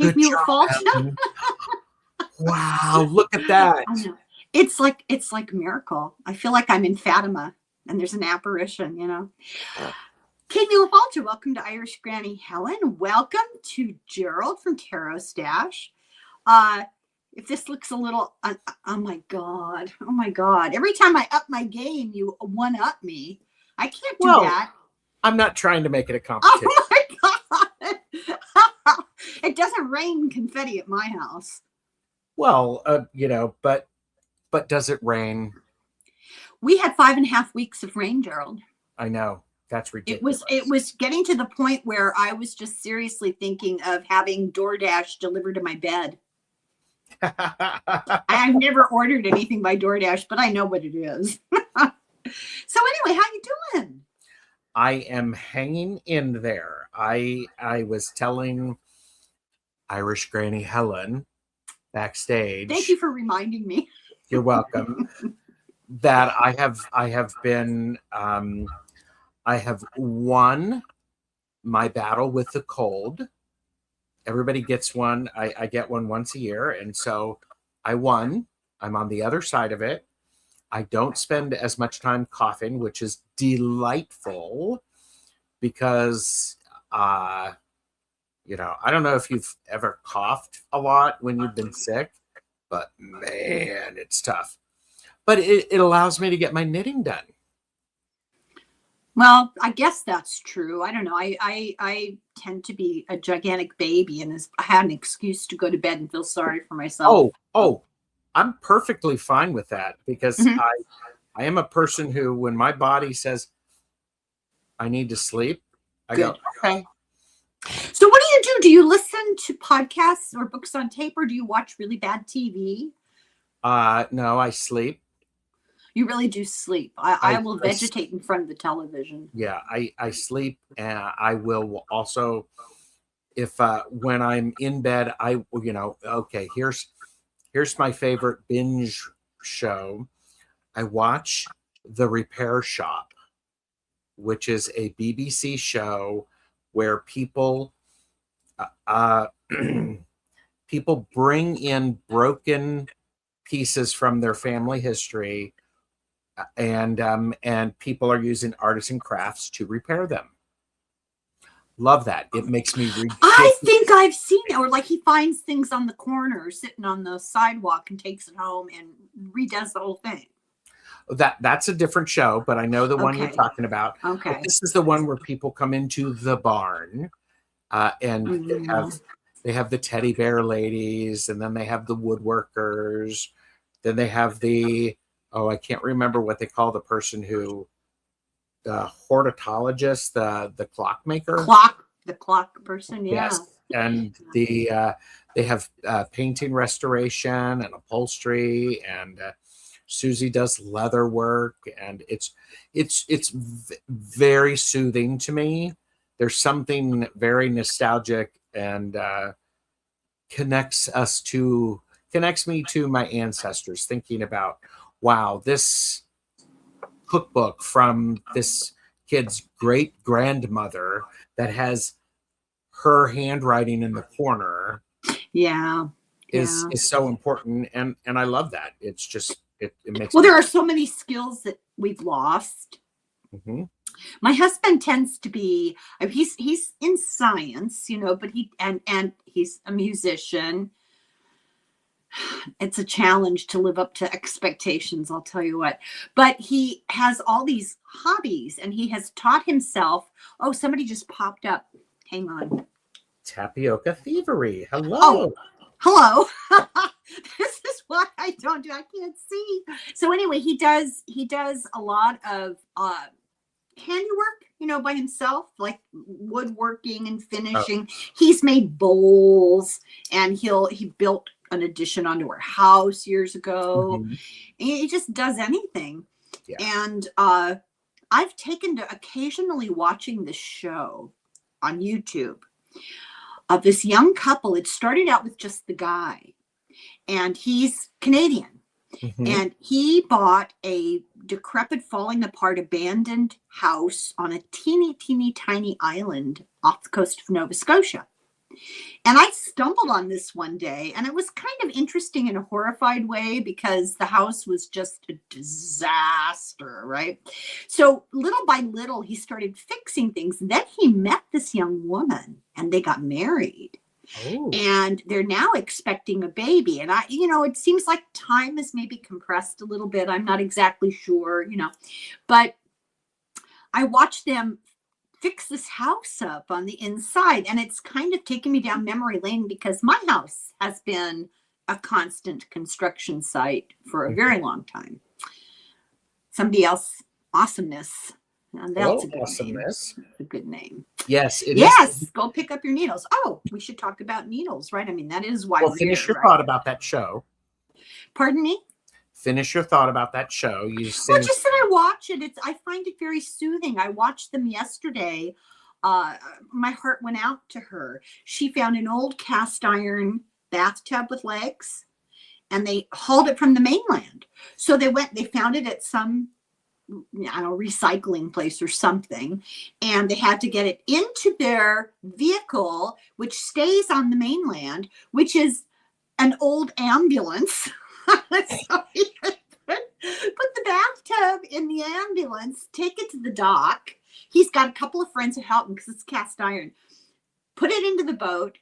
Good me a job, fault. Helen. Wow, look at that. I know. It's like a miracle. I feel like I'm in Fatima and there's an apparition, you know. Kate Mulafalter, welcome to Irish Granny Helen. Welcome to Gerald from TarotStache. If this looks a little, oh my God. Every time I up my game, you one up me. I can't do that. I'm not trying to make it a competition. Oh my God. It doesn't rain confetti at my house. Well, but does it rain? We had 5.5 weeks of rain, Gerald. I know. That's ridiculous. It was getting to the point where I was just seriously thinking of having DoorDash delivered to my bed. I've never ordered anything by DoorDash, but I know what it is. So anyway, how you doing? I am hanging in there. I was telling Irish Granny Helen backstage. Thank you for reminding me. You're welcome. That I have won my battle with the cold. Everybody gets one. I get one once a year. And so I won. I'm on the other side of it. I don't spend as much time coughing, which is delightful because, I don't know if you've ever coughed a lot when you've been sick, but man, it's tough. But it allows me to get my knitting done. Well, I guess that's true. I don't know. I tend to be a gigantic baby, and I had an excuse to go to bed and feel sorry for myself. Oh, I'm perfectly fine with that because I am a person who, when my body says I need to sleep, I go, okay. So what do? Do you listen to podcasts or books on tape, or do you watch really bad TV? No, I sleep. You really do sleep. I will vegetate in front of the television. Yeah, I sleep, and I will also, if when I'm in bed, okay, here's my favorite binge show. I watch The Repair Shop, which is a BBC show where people bring in broken pieces from their family history, and people are using artists and crafts to repair them. Love that. It makes me ridiculous. I think I've seen it. Or like he finds things on the corner sitting on the sidewalk and takes it home and redoes the whole thing. That's a different show, but I know the one you're talking about. Okay. But this is the one where people come into the barn and they have the teddy bear ladies, and then they have the woodworkers. Then they have I can't remember what they call the person who, the hortologist, the clockmaker. The clock person, yeah. Yes. And they have painting restoration and upholstery, and Susie does leather work, and it's very soothing to me. There's something very nostalgic and connects me to my ancestors, thinking about, wow, this cookbook from this kid's great grandmother that has her handwriting in the corner is so important, and I love that. It's just it makes there are so many skills that we've lost. Mm-hmm. My husband tends to be, he's in science, but he's a musician. It's a challenge to live up to expectations, I'll tell you what. But he has all these hobbies, and he has taught himself. Oh, somebody just popped up. Hang on. Tapioca thievery. Hello. Oh, hello. This is what I don't do. I can't see. So anyway, he does a lot of handiwork, by himself, like woodworking and finishing. He's made bowls, and he built an addition onto our house years ago. Mm-hmm. He just does anything. Yeah. And I've taken to occasionally watching this show on YouTube of this young couple. It started out with just the guy, and he's Canadian. Mm-hmm. And he bought a decrepit, falling apart, abandoned house on a teeny tiny island off the coast of Nova Scotia. And I stumbled on this one day, and it was kind of interesting in a horrified way because the house was just a disaster, right? So little by little, he started fixing things. Then he met this young woman, and they got married. Oh. And they're now expecting a baby. And it seems like time is maybe compressed a little bit. I'm not exactly sure, but I watched them fix this house up on the inside, and it's kind of taken me down memory lane because my house has been a constant construction site for a very long time. Somebody else, Awesomeness. And that's a good Awesomeness. name. A good name. Yes, it is. Go pick up your needles. Oh, we should talk about needles, right? I mean, that is why. Well, finish your thought about that show. Pardon me? Finish your thought about that show. Just that I watch it. I find it very soothing. I watched them yesterday. My heart went out to her. She found an old cast iron bathtub with legs, and they hauled it from the mainland. So they found it at some, recycling place or something, and they had to get it into their vehicle, which stays on the mainland, which is an old ambulance. So he put the bathtub in the ambulance, take it to the dock. He's got a couple of friends who help him because it's cast iron. Put it into the boat,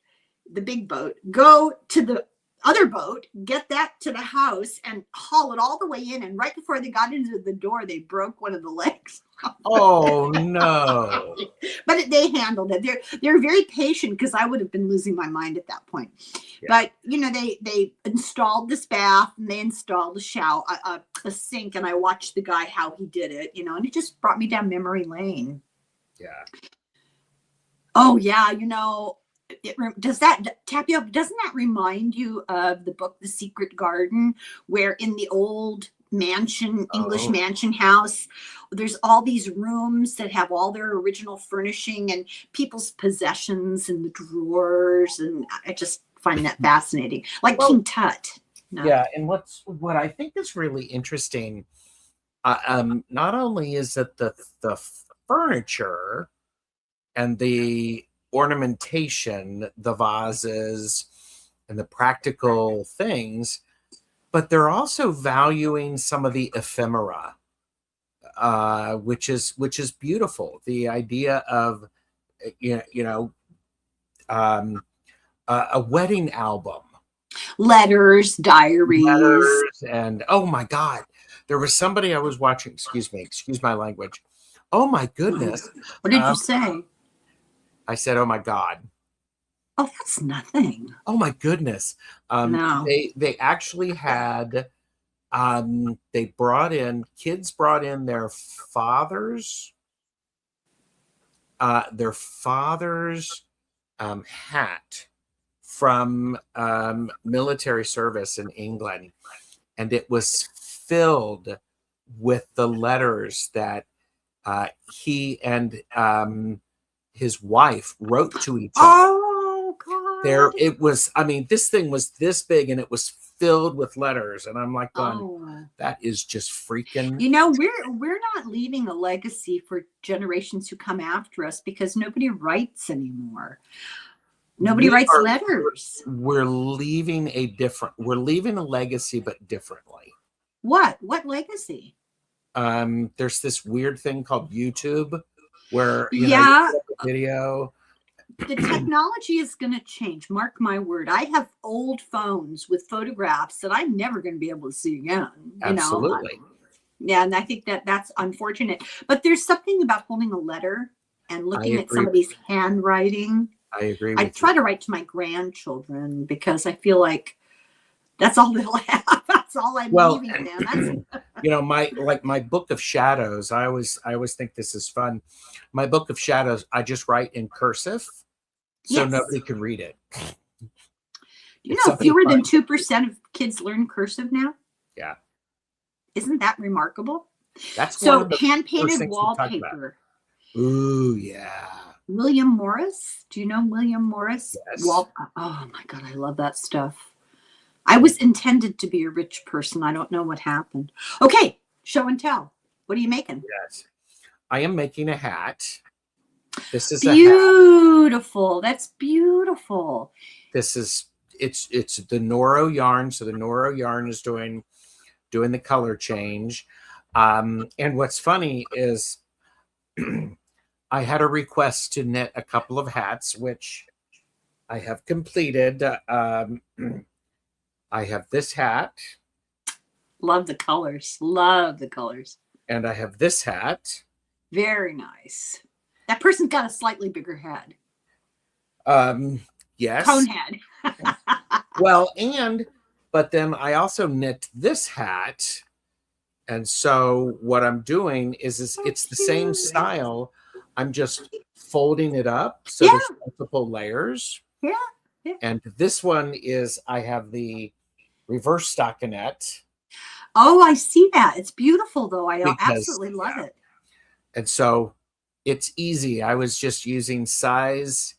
the big boat, go to the other boat, get that to the house, and haul it all the way in. And right before they got into the door, they broke one of the legs. Oh no! But they handled it. They're very patient because I would have been losing my mind at that point. Yeah. But they installed this bath, and they installed a shower, a sink, and I watched the guy how he did it. And it just brought me down memory lane. Yeah. Oh yeah, does that tap you up? Doesn't that remind you of the book The Secret Garden, where in the old mansion, English mansion house, there's all these rooms that have all their original furnishing and people's possessions in the drawers, and I just find that fascinating, like King Tut. Yeah, and what I think is really interesting, not only is it the furniture and the ornamentation, the vases and the practical things, but they're also valuing some of the ephemera, which is beautiful. The idea of a wedding album, letters, diaries, and oh my God, there was somebody I was watching. Excuse my language. Oh my goodness! What did you say? I said, "Oh my God." Oh, that's nothing. Oh my goodness. No. They actually had kids brought in their father's hat from military service in England, and it was filled with the letters that he and his wife wrote to each other. Oh God! It was. I mean, this thing was this big, and it was filled with letters. And I'm like, that is just freaking. We're not leaving a legacy for generations who come after us because nobody writes anymore. Nobody writes letters. We're leaving a legacy, but differently. What legacy? There's this weird thing called YouTube where you put up a video. The technology is going to change. Mark my word. I have old phones with photographs that I'm never going to be able to see again. Absolutely. Yeah, and I think that's unfortunate. But there's something about holding a letter and looking at somebody's handwriting. I agree. I try to write to my grandchildren because I feel like that's all they'll have. That's all I'm leaving them. My book of shadows. I always think this is fun. My book of shadows. I just write in cursive, so nobody can read it. Fewer than 2% of kids learn cursive now. Yeah, isn't that remarkable? That's so hand painted wallpaper. Ooh, yeah. William Morris. Do you know William Morris? Yes. Oh my God, I love that stuff. I was intended to be a rich person. I don't know what happened. Okay, show and tell. What are you making? Yes. I am making a hat. This is a hat. Beautiful. That's beautiful. This is it's the Noro yarn. So the Noro yarn is doing the color change. And what's funny is I had a request to knit a couple of hats, which I have completed. I have this hat. Love the colors. Love the colors. And I have this hat. Very nice. That person's got a slightly bigger head. Yes. Cone head. Well, but then I also knit this hat. And so what I'm doing is it's the same style. I'm just folding it up. So there's multiple layers. Yeah. And this one is, I have the reverse stockinette. Oh, I see that. It's beautiful, though. I absolutely love it. And so it's easy. I was just using size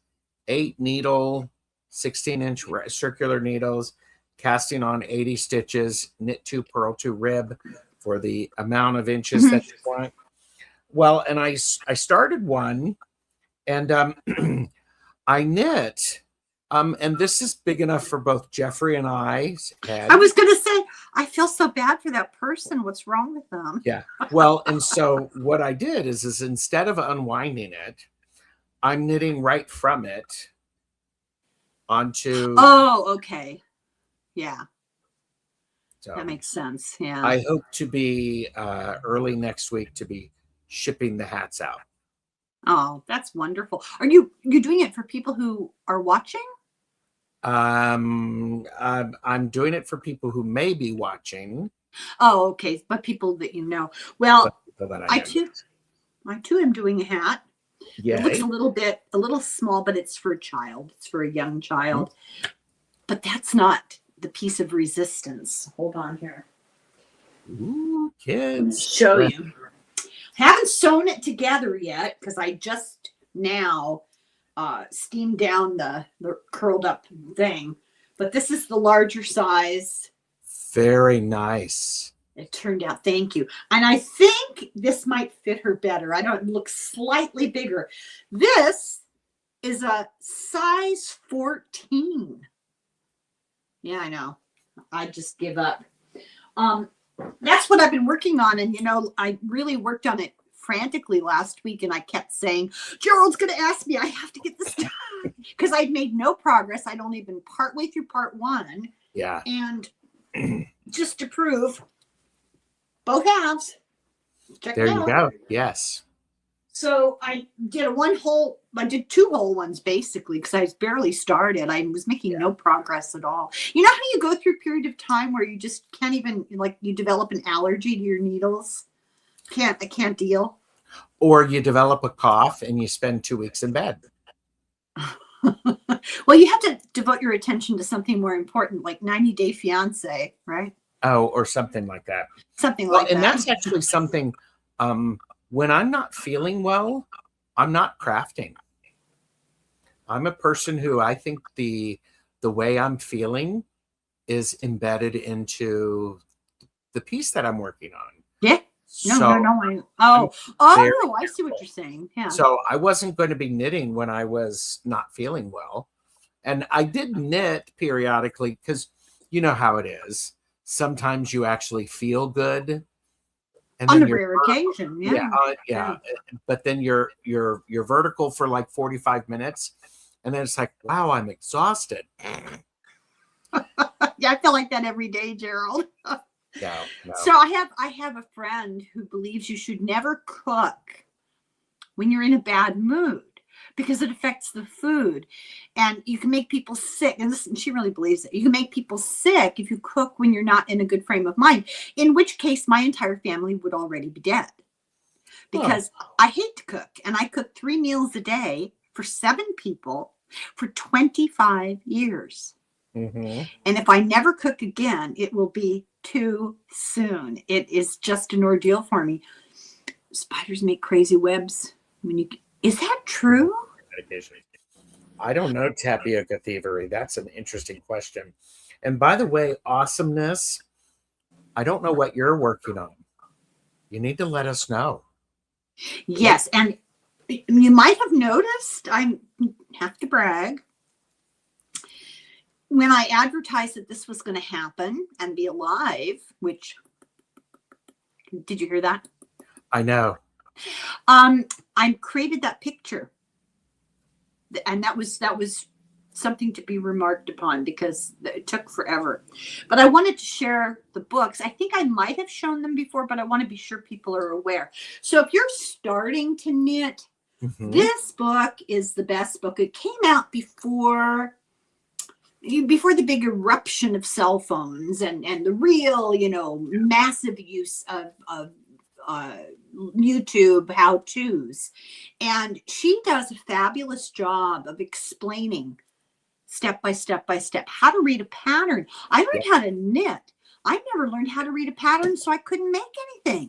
8 needle, 16-inch circular needles, casting on 80 stitches, knit 2, purl 2, rib for the amount of inches that you want. Well, and I started one, and I knit, and this is big enough for both Jeffrey and I's head. I was going to say, I feel so bad for that person. What's wrong with them? Yeah. Well, and so what I did is instead of unwinding it, I'm knitting right from it onto. Oh, okay. Yeah. So that makes sense. Yeah. I hope to be early next week to be shipping the hats out. Oh, that's wonderful. Are you doing it for people who are watching? I'm doing it for people who may be watching. Oh, okay. But people that you know. Well, I too am doing a hat. Yay. It looks a little small, but it's for a child. It's for a young child. Mm-hmm. But that's not the piece of resistance. Hold on here. Ooh, kids. Show you. Haven't sewn it together yet because I just now steamed down the curled up thing. But this is the larger size. Very nice. It turned out, thank you. And I think this might fit her better. I don't look slightly bigger. This is a size 14. Yeah, I know. I just give up. That's what I've been working on. And, I really worked on it frantically last week. And I kept saying, Gerald's going to ask me, I have to get this done. Because I'd made no progress. I'd only been partway through part 1. Yeah. And just to prove, both halves. Check there it out. You go. Yes. So I did I did 2 whole ones basically because I was barely started. I was making no progress at all. You know how you go through a period of time where you just can't even, you develop an allergy to your needles? I can't deal. Or you develop a cough and you spend 2 weeks in bed. Well, you have to devote your attention to something more important, like 90 Day Fiance, right? Oh, or something like that. Something like that. And that's actually something, when I'm not feeling well, I'm not crafting. I'm a person who I think the way I'm feeling is embedded into the piece that I'm working on. Yeah. No. I see what you're saying. Yeah. So I wasn't going to be knitting when I was not feeling well. And I did knit periodically because you know how it is. Sometimes you actually feel good. And on a rare occasion, yeah. But then you're vertical for like 45 minutes, and then it's like, wow, I'm exhausted. Yeah, I feel like that every day, Gerald. No. So I have a friend who believes you should never cook when you're in a bad mood because it affects the food, and you can make people sick. And she really believes it. You can make people sick if you cook when you're not in a good frame of mind. In which case, my entire family would already be dead because I hate to cook, and I cook 3 meals a day for 7 people for 25 years. Mm-hmm. And if I never cook again, it will be too soon. It is just an ordeal for me. Spiders make crazy webs. Is that true? I don't know, tapioca thievery. That's an interesting question. And by the way, awesomeness, I don't know what you're working on. You need to let us know. Yes, and You might have noticed, I have to brag, when I advertised that this was going to happen and be alive, which, did you hear that? I know. I created that picture, and that was something to be remarked upon because it took forever. But I wanted to share the books. I think I might have shown them before, but I want to be sure people are aware. So if you're starting to knit, this book is the best book. It came out before the big eruption of cell phones and the real, massive use of YouTube how-tos. And she does a fabulous job of explaining step by step by step how to read a pattern. I learned how to knit. I never learned how to read a pattern, so I couldn't make anything.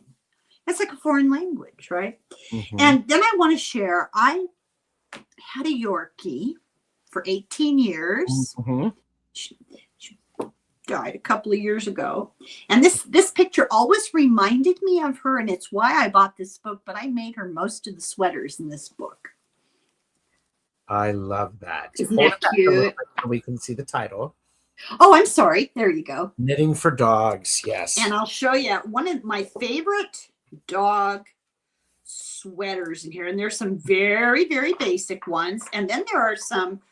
That's like a foreign language, right? And then I want to share, I had a Yorkie for 18 years. She died a couple of years ago. And this picture always reminded me of her, and it's why I bought this book, but I made her most of the sweaters in this book. I love that. Isn't that cute? So we can see the title. Oh, I'm sorry. There you go. Knitting for Dogs. Yes. And I'll show you one of my favorite dog sweaters in here. And there's some very, very basic ones. And then there are some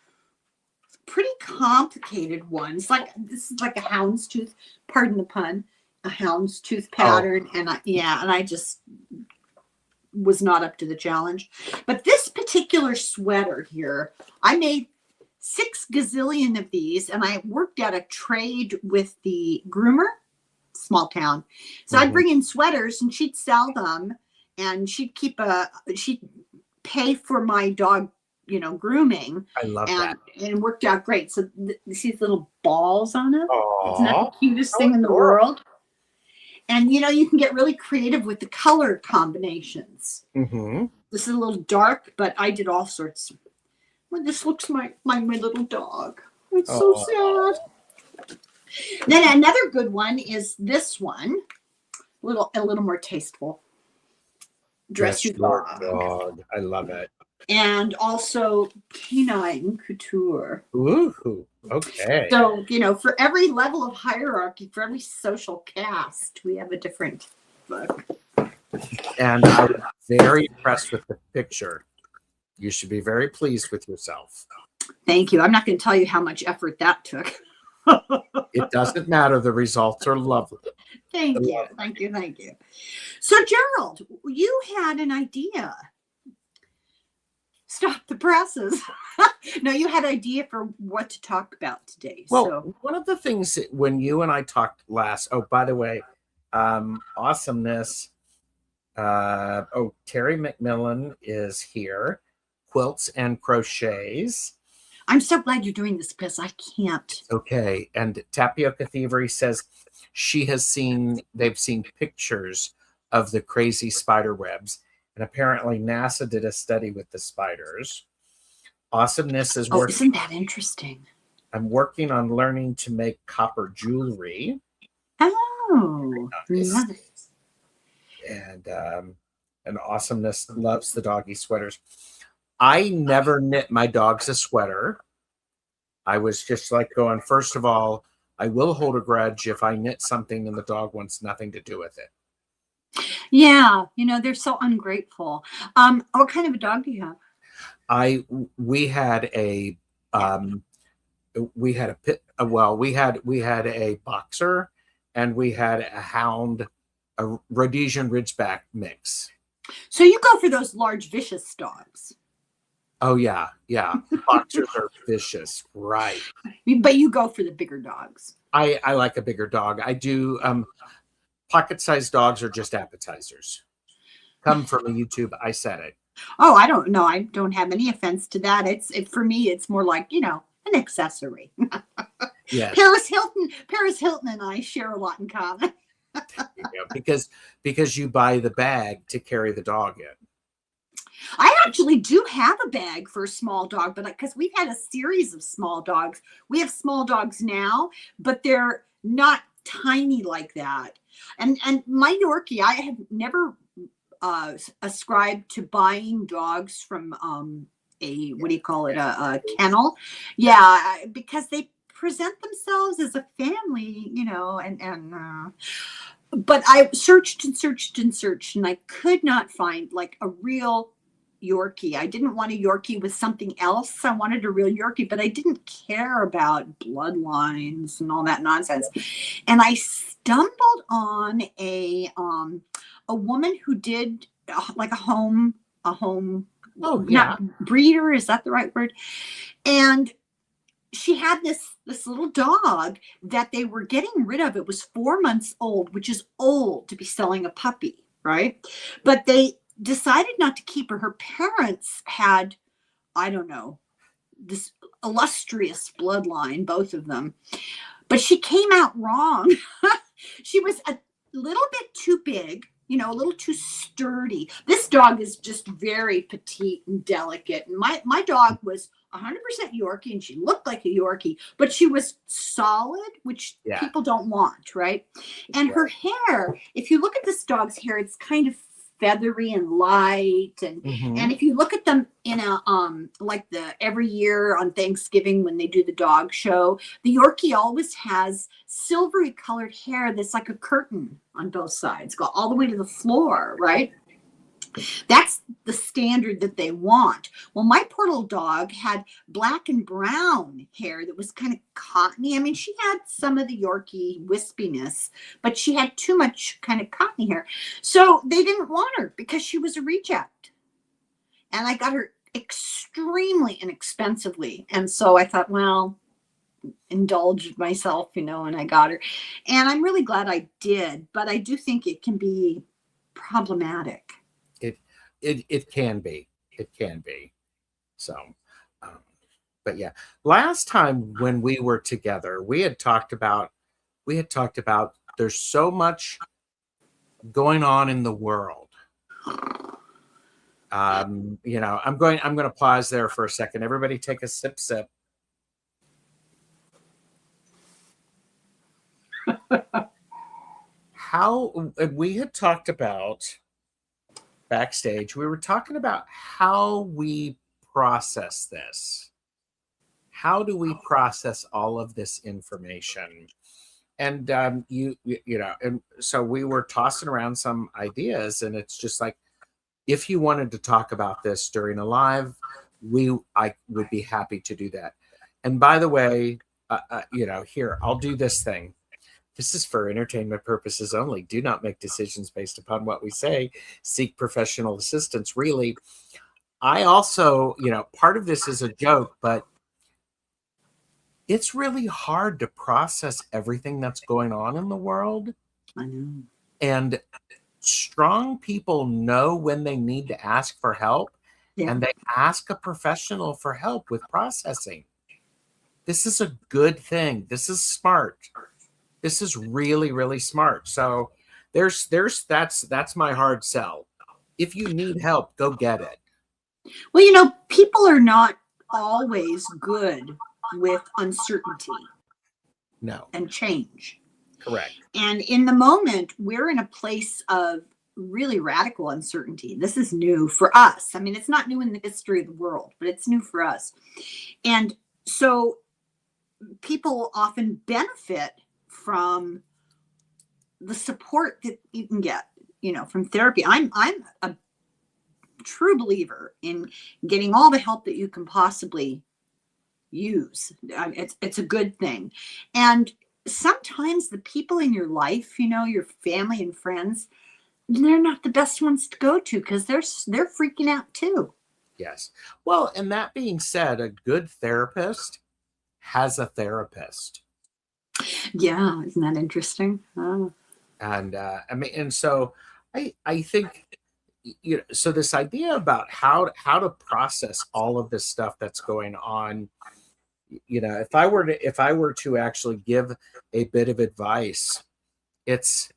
pretty complicated ones. Like this is like a houndstooth, pardon the pun, a houndstooth pattern. And I just was not up to the challenge. But this particular sweater here, I made 6 gazillion of these, and I worked out a trade with the groomer, small town. So I'd bring in sweaters and she'd sell them, and she'd pay for my dog, grooming. I love that. And it worked out great. So see these little balls on it? Aww. Isn't that the cutest thing in the world? And, you can get really creative with the color combinations. This is a little dark, but I did all sorts. Well, this looks like my little dog. It's so sad. Then another good one is this one. A little more tasteful. Dress Your Dog. I love it. And also canine couture. Ooh, okay. So, for every level of hierarchy, for every social caste, we have a different book. And I was very impressed with the picture. You should be very pleased with yourself. Thank you. I'm not going to tell you how much effort that took. It doesn't matter. The results are lovely. Thank you. So, Gerald, you had an idea. Stop the presses. No, you had an idea for what to talk about today. Well, one of the things that when you and I talked last, by the way, awesomeness. Terry McMillan is here. Quilts and Crochets. I'm so glad you're doing this because I can't. Okay. And Tapioca Thievery says they've seen pictures of the crazy spider webs. And apparently NASA did a study with the spiders. Awesomeness is working. Isn't that interesting? I'm working on learning to make copper jewelry. Oh, nice. And Awesomeness loves the doggy sweaters. I never knit my dogs a sweater. I was just like going, first of all, I will hold a grudge if I knit something and the dog wants nothing to do with it. Yeah, they're so ungrateful. What kind of a dog do you have? We had a boxer, and we had a hound, a Rhodesian Ridgeback mix. So you go for those large, vicious dogs. Oh yeah. Boxers are vicious, right? But you go for the bigger dogs. I like a bigger dog. I do. Pocket-sized dogs are just appetizers. Come from YouTube. I said it. Oh, I don't know. I don't have any offense to that. For me, it's more like, an accessory. Yes. Paris Hilton and I share a lot in common. Because you buy the bag to carry the dog in. I actually do have a bag for a small dog, but because we've had a series of small dogs. We have small dogs now, but they're not tiny like that. And my Yorkie, I have never ascribe to buying dogs from a, what do you call it, a kennel. Yeah, because they present themselves as a family, you know, but I searched and searched and searched, and I could not find like a real Yorkie. I didn't want a Yorkie with something else. I wanted a real Yorkie, but I didn't care about bloodlines and all that nonsense. And I stumbled on a woman who did like a home, Oh, yeah. not breeder, is that the right word? And she had this little dog that they were getting rid of. It was 4 months old, which is old to be selling a puppy, right? But they decided not to keep her. Her parents had, I don't know, this illustrious bloodline, both of them. But she came out wrong. She was a little bit too big, you know, a little too sturdy. This dog is just very petite and delicate. And my dog was 100% Yorkie, and she looked like a Yorkie, but she was solid, which people don't want, right? And her hair, if you look at this dog's hair, it's kind of feathery and light, and if you look at them in a like the every year on Thanksgiving when they do the dog show, the Yorkie always has silvery colored hair that's like a curtain on both sides, go all the way to the floor, right? That's the standard that they want. Well, my poor little dog had black and brown hair that was kind of cottony. I mean, she had some of the Yorkie wispiness, but she had too much kind of cottony hair. So they didn't want her because she was a reject. And I got her extremely inexpensively. And so I thought, well, indulged myself, you know, and I got her. And I'm really glad I did, but I do think it can be problematic. It can be. It can be. So, but yeah, last time when we were together, we had talked about there's so much going on in the world. You know, I'm going to pause there for a second. Everybody take a sip. How we had talked about backstage, we were talking about how we process this. How do we process all of this information? And you know, and so we were tossing around some ideas, and it's just like, if you wanted to talk about this during a live, I would be happy to do that. And by the way, you know, here, I'll do this thing. This is for entertainment purposes only. Do not make decisions based upon what we say. Seek professional assistance. Really, I also, you know, part of this is a joke, but it's really hard to process everything that's going on in the world. I know. And strong people know when they need to ask for help, and they ask a professional for help with processing. This is a good thing. This is smart. This is really, really smart. So that's my hard sell. If you need help, go get it. Well, you know, people are not always good with uncertainty. No. And change. Correct. And in the moment, we're in a place of really radical uncertainty. This is new for us. I mean, it's not new in the history of the world, but it's new for us. And so people often benefit from the support that you can get, you know, from therapy. I'm a true believer in getting all the help that you can possibly use. It's a good thing. And sometimes the people in your life, you know, your family and friends, they're not the best ones to go to because they're freaking out too. Yes. Well, and that being said, a good therapist has a therapist. Yeah, isn't that interesting? Oh. And I mean, and so I think, you know, so this idea about how to process all of this stuff that's going on, you know, if I were to actually give a bit of advice, it's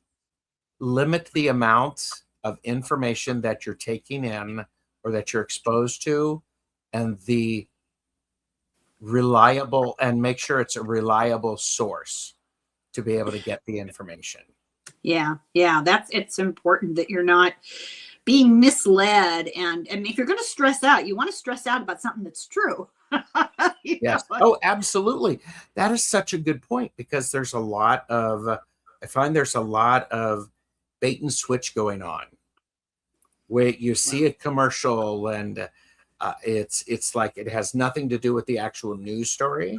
limit the amount of information that you're taking in or that you're exposed to, and the reliable, and make sure it's a reliable source to be able to get the information. Yeah, it's important that you're not being misled. And if you're going to stress out, you want to stress out about something that's true. Yes. Oh, absolutely. That is such a good point, because there's a lot of, I find there's a lot of bait and switch going on, where you see a commercial and it's like it has nothing to do with the actual news story.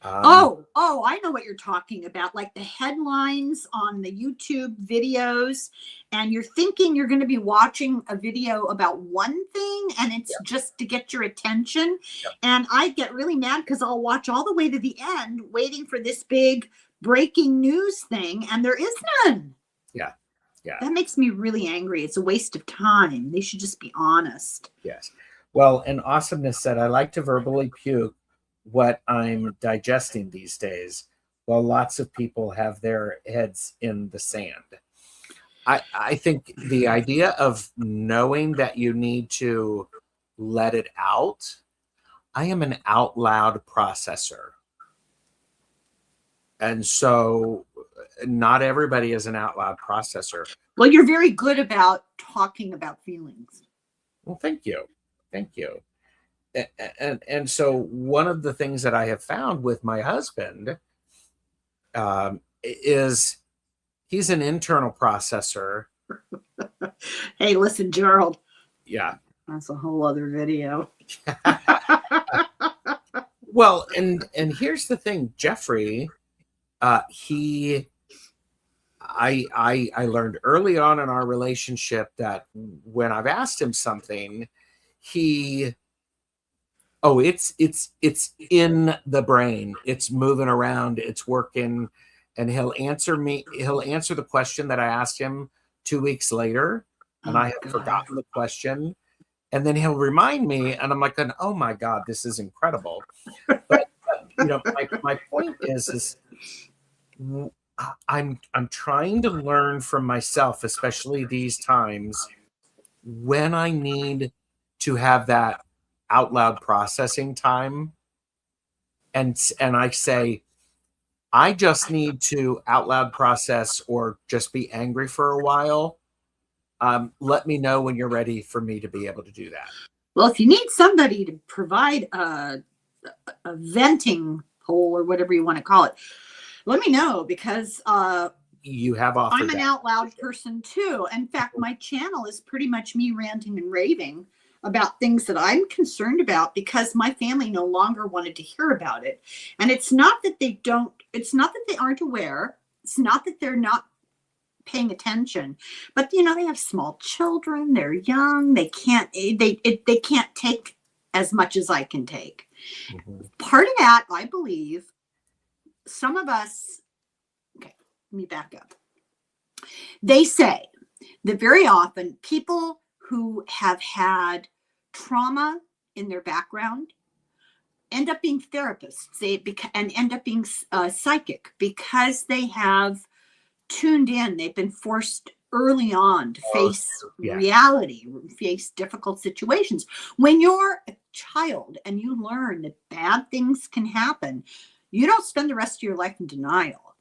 I know what you're talking about. Like the headlines on the YouTube videos, and you're thinking you're going to be watching a video about one thing, and it's just to get your attention. Yep. And I get really mad because I'll watch all the way to the end, waiting for this big breaking news thing, and there is none. Yeah. Yeah. That makes me really angry. It's a waste of time. They should just be honest. Yes. Well, and Awesomeness said, I like to verbally puke what I'm digesting these days, while lots of people have their heads in the sand. I think the idea of knowing that you need to let it out. I am an out loud processor. And so not everybody is an out loud processor. Well, you're very good about talking about feelings. Well, thank you. Thank you. And so one of the things that I have found with my husband is he's an internal processor. Hey, listen, Gerald. Yeah. That's a whole other video. Well, and here's the thing, Jeffrey, I learned early on in our relationship that when I've asked him something, it's in the brain, it's moving around, it's working, and he'll answer the question that I asked him 2 weeks later, and I have forgotten the question, and then he'll remind me, and I'm like, oh my God, this is incredible. But my point is I'm trying to learn from myself, especially these times, when I need to have that out loud processing time, and I say, I just need to out loud process or just be angry for a while. Let me know when you're ready for me to be able to do that. Well, if you need somebody to provide a venting hole or whatever you want to call it, let me know, because you have offered I'm an out loud person too. In fact, my channel is pretty much me ranting and raving about things that I'm concerned about, because my family no longer wanted to hear about it. And it's not that they aren't aware. It's not that they're not paying attention, but they have small children, they're young, they can't take as much as I can take. Mm-hmm. Part of that, I believe, some of us, okay, let me back up. They say that very often people who have had trauma in their background end up being therapists and end up being psychic, because they have tuned in. They've been forced early on to face reality, face difficult situations. When you're a child and you learn that bad things can happen, you don't spend the rest of your life in denial.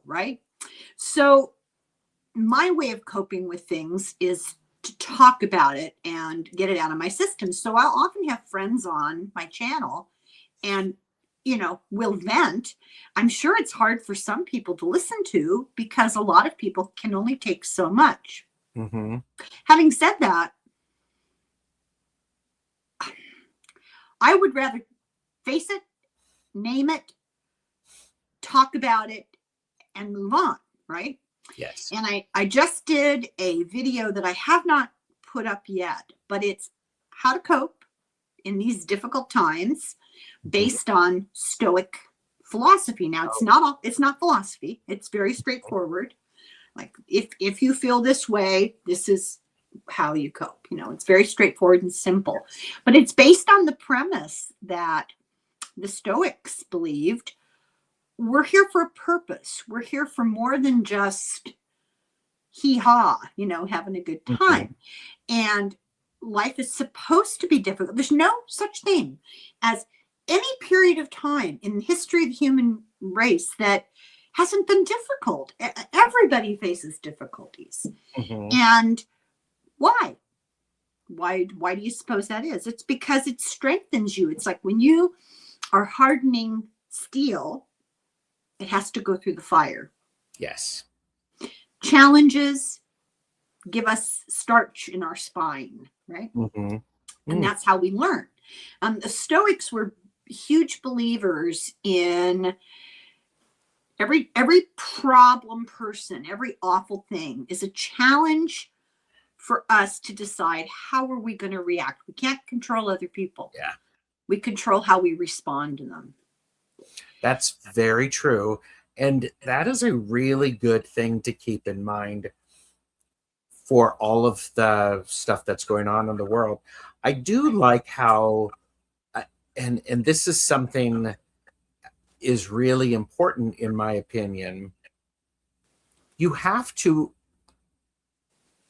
Right? So my way of coping with things is to talk about it and get it out of my system. So I'll often have friends on my channel and, we'll vent. I'm sure it's hard for some people to listen to, because a lot of people can only take so much. Mm-hmm. Having said that, I would rather face it, name it, talk about it, and move on, right? Yes. And I just did a video that I have not put up yet, but it's how to cope in these difficult times based on Stoic philosophy. Now, it's not philosophy. It's very straightforward. Like, if you feel this way, this is how you cope. It's very straightforward and simple. But it's based on the premise that the Stoics believed we're here for a purpose. We're here for more than just hee-haw, having a good time. Mm-hmm. And life is supposed to be difficult. There's no such thing as any period of time in the history of the human race that hasn't been difficult. Everybody faces difficulties. And why? Why do you suppose that is? It's because it strengthens you. It's like when you are hardening steel, it has to go through the fire. Yes. Challenges give us starch in our spine, right? And that's how we learn. The Stoics were huge believers in every problem person, every awful thing is a challenge for us to decide how are we going to react. We can't control other people. Yeah. We control how we respond to them. That's very true. And that is a really good thing to keep in mind for all of the stuff that's going on in the world. I do like how, and this is something is really important in my opinion, you have to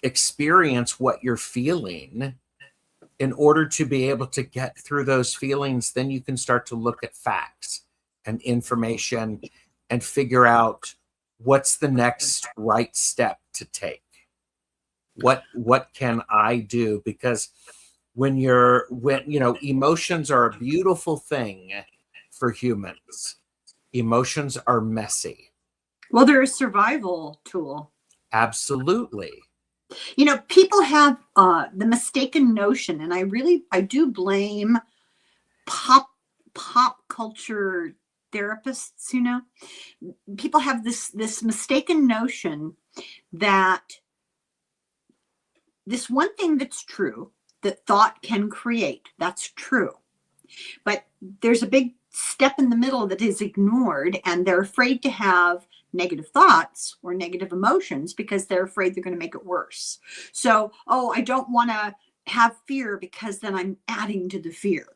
experience what you're feeling in order to be able to get through those feelings. Then you can start to look at facts and information and figure out what's the next right step to take. What can I do? Because when emotions are a beautiful thing for humans. Emotions are messy. Well, they're a survival tool. Absolutely. People have the mistaken notion, and I do blame pop culture therapists. People have this mistaken notion that this one thing that's true, that thought can create, that's true. But there's a big step in the middle that is ignored, and they're afraid to have negative thoughts or negative emotions because they're afraid they're going to make it worse. So, I don't want to have fear because then I'm adding to the fear.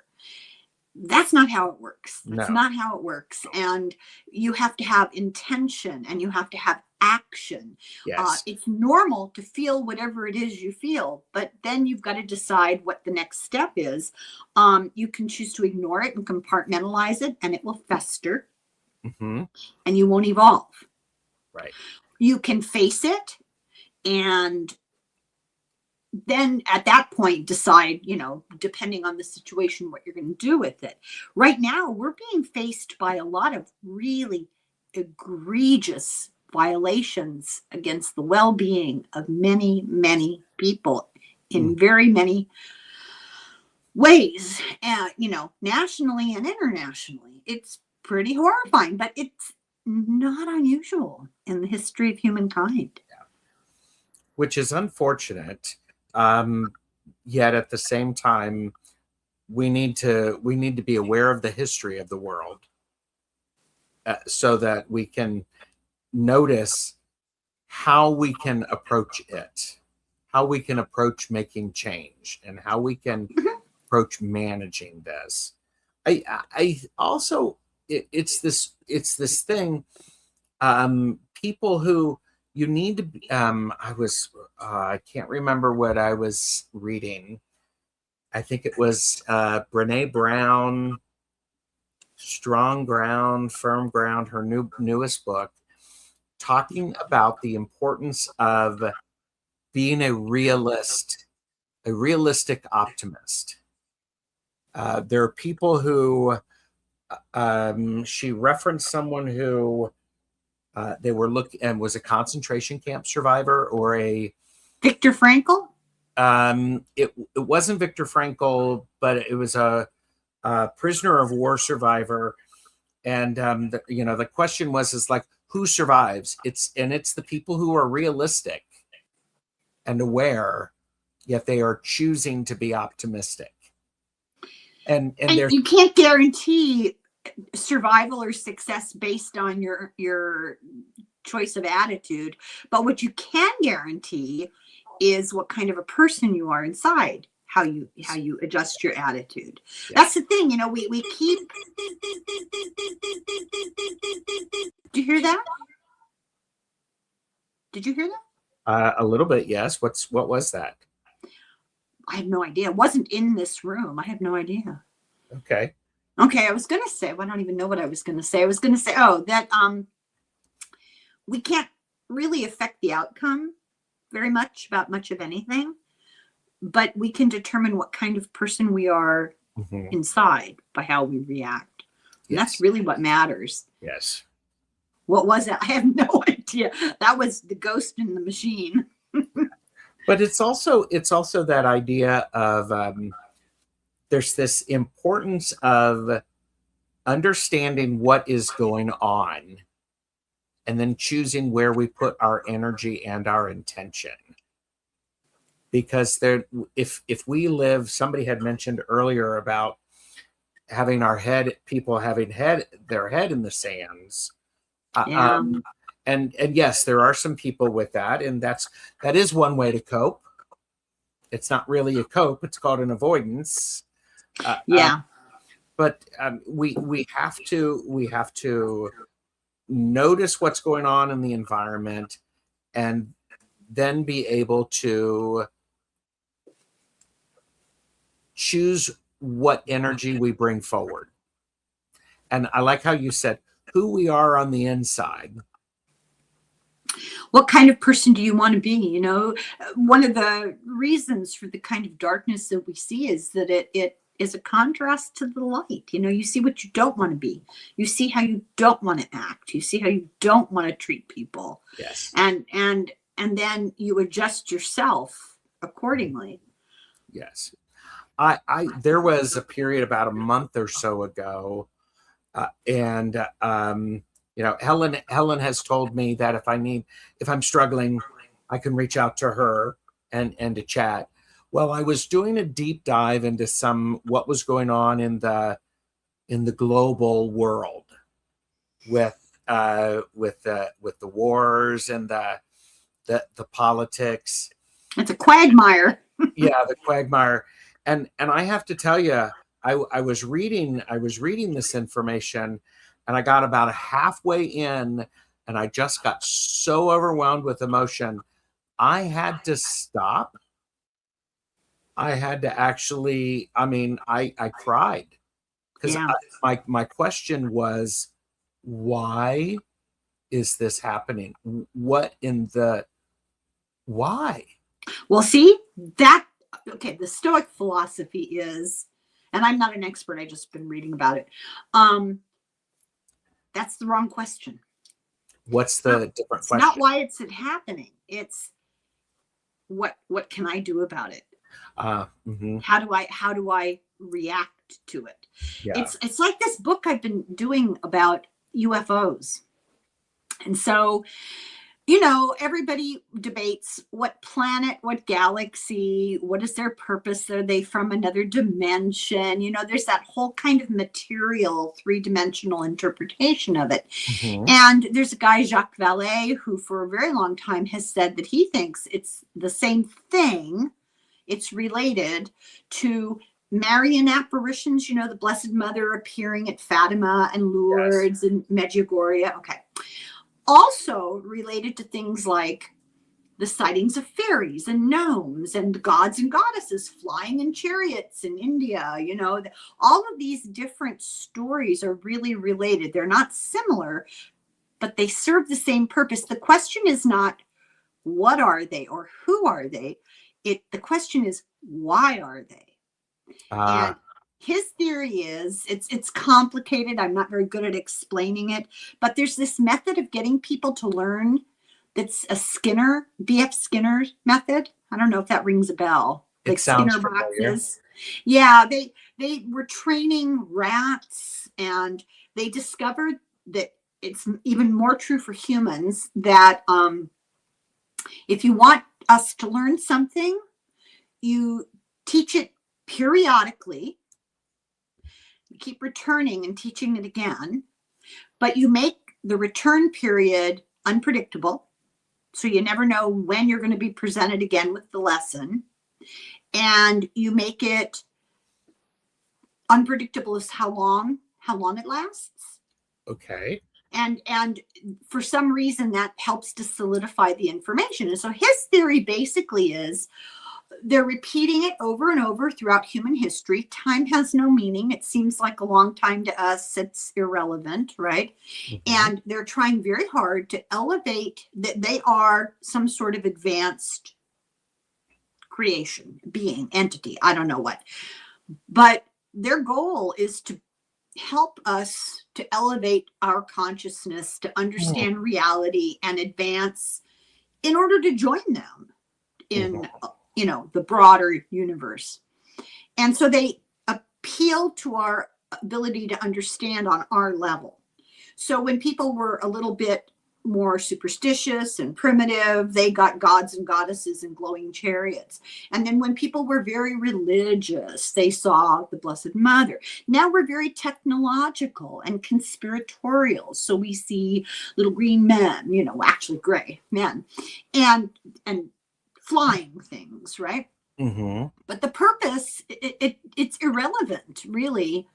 That's not how it works. That's not how it works. And you have to have intention and you have to have action. Yes. It's normal to feel whatever it is you feel, but then you've got to decide what the next step is. You can choose to ignore it and compartmentalize it, and it will fester, and you won't evolve. Right. You can face it, and then at that point decide, depending on the situation, what you're going to do with it. Right now, we're being faced by a lot of really egregious violations against the well-being of many, many people in very many ways, nationally and internationally. It's pretty horrifying, but it's not unusual in the history of humankind. Yeah. Which is unfortunate. Yet at the same time, we need to be aware of the history of the world so that we can notice how we can approach it, how we can approach making change, and how we can approach managing this. I also, it's this thing, people who you need to, I can't remember what I was reading. I think it was Brene Brown, Strong Ground, Firm Ground, her newest book, talking about the importance of being a realistic optimist. There are people who, she referenced someone who they were looking and was a concentration camp survivor or a Viktor Frankl. It wasn't Viktor Frankl, but it was a prisoner of war survivor. And the question is like, who survives? It's the people who are realistic and aware, yet they are choosing to be optimistic. And you can't guarantee survival or success based on your choice of attitude, but what you can guarantee is what kind of a person you are inside, how you adjust your attitude. Yeah. That's the thing, we keep. Did you hear that? Did you hear that? A little bit, yes. What was that? I have no idea. It wasn't in this room. I have no idea. Okay. I was going to say, I don't even know what I was going to say. I was going to say, that we can't really affect the outcome very much about much of anything, but we can determine what kind of person we are inside by how we react. And that's really what matters. Yes. What was it? I have no idea. That was the ghost in the machine. But it's also that idea of there's this importance of understanding what is going on and then choosing where we put our energy and our intention. Because if we live, somebody had mentioned earlier about having people having their head in the sands. And yes, there are some people with that, and that is one way to cope. It's not really a cope; it's called an avoidance. But we have to notice what's going on in the environment, and then be able to choose what energy we bring forward. And I like how you said who we are on the inside. What kind of person do you want to be? You know, one of the reasons for the kind of darkness that we see is that it is a contrast to the light. You know, you see what you don't want to be. You see how you don't want to act. You see how you don't want to treat people. Yes. And then you adjust yourself accordingly. Yes. There was a period about a month or so ago, and Helen has told me that if I'm struggling, I can reach out to her and to chat. Well, I was doing a deep dive into what was going on in the global world with the wars and the politics. It's a quagmire. Yeah, the quagmire. And I have to tell you, I was reading this information, and I got about halfway in, and I just got so overwhelmed with emotion. I had to stop. I had to actually, I cried because my question was, why is this happening? Why? Well, see, the Stoic philosophy is, and I'm not an expert, I just been reading about it. That's the wrong question. What's the different question? It's not why it's happening. It's what can I do about it? How do I react to it? Yeah. It's like this book I've been doing about UFOs. And so, you know, everybody debates what planet, what galaxy, what is their purpose? Are they from another dimension? You know, there's that whole kind of material, three-dimensional interpretation of it. And there's a guy, Jacques Vallée, who for a very long time has said that he thinks it's the same thing. It's related to Marian apparitions, you know, the Blessed Mother appearing at Fatima and Lourdes and Medjugorje. Okay. Also related to things like the sightings of fairies and gnomes and gods and goddesses flying in chariots in India. You know, all of these different stories are really related. They're not similar, but they serve the same purpose. The question is not what are they or who are they? The question is, why are they? And his theory is, it's complicated. I'm not very good at explaining it, but there's this method of getting people to learn that's a B.F. Skinner method. I don't know if that rings a bell. Like Skinner boxes. Yeah, they were training rats, and they discovered that it's even more true for humans that if you want us to learn something, you teach it periodically. You keep returning and teaching it again, but you make the return period unpredictable. So you never know when you're going to be presented again with the lesson. And you make it unpredictable as how long it lasts. Okay. And for some reason that helps to solidify the information. And so his theory basically is they're repeating it over and over throughout human history. Time has no meaning. It seems like a long time to us. It's irrelevant, right? And they're trying very hard to elevate that they are some sort of advanced creation, being, entity, I don't know what. But their goal is to help us to elevate our consciousness, to understand reality and advance in order to join them in, the broader universe. And so they appeal to our ability to understand on our level. So when people were a little bit more superstitious and primitive, they got gods and goddesses and glowing chariots. And then when people were very religious, they saw the Blessed Mother. Now we're very technological and conspiratorial. So we see little green men, actually gray men, and flying things, right? But the purpose, it's irrelevant, really.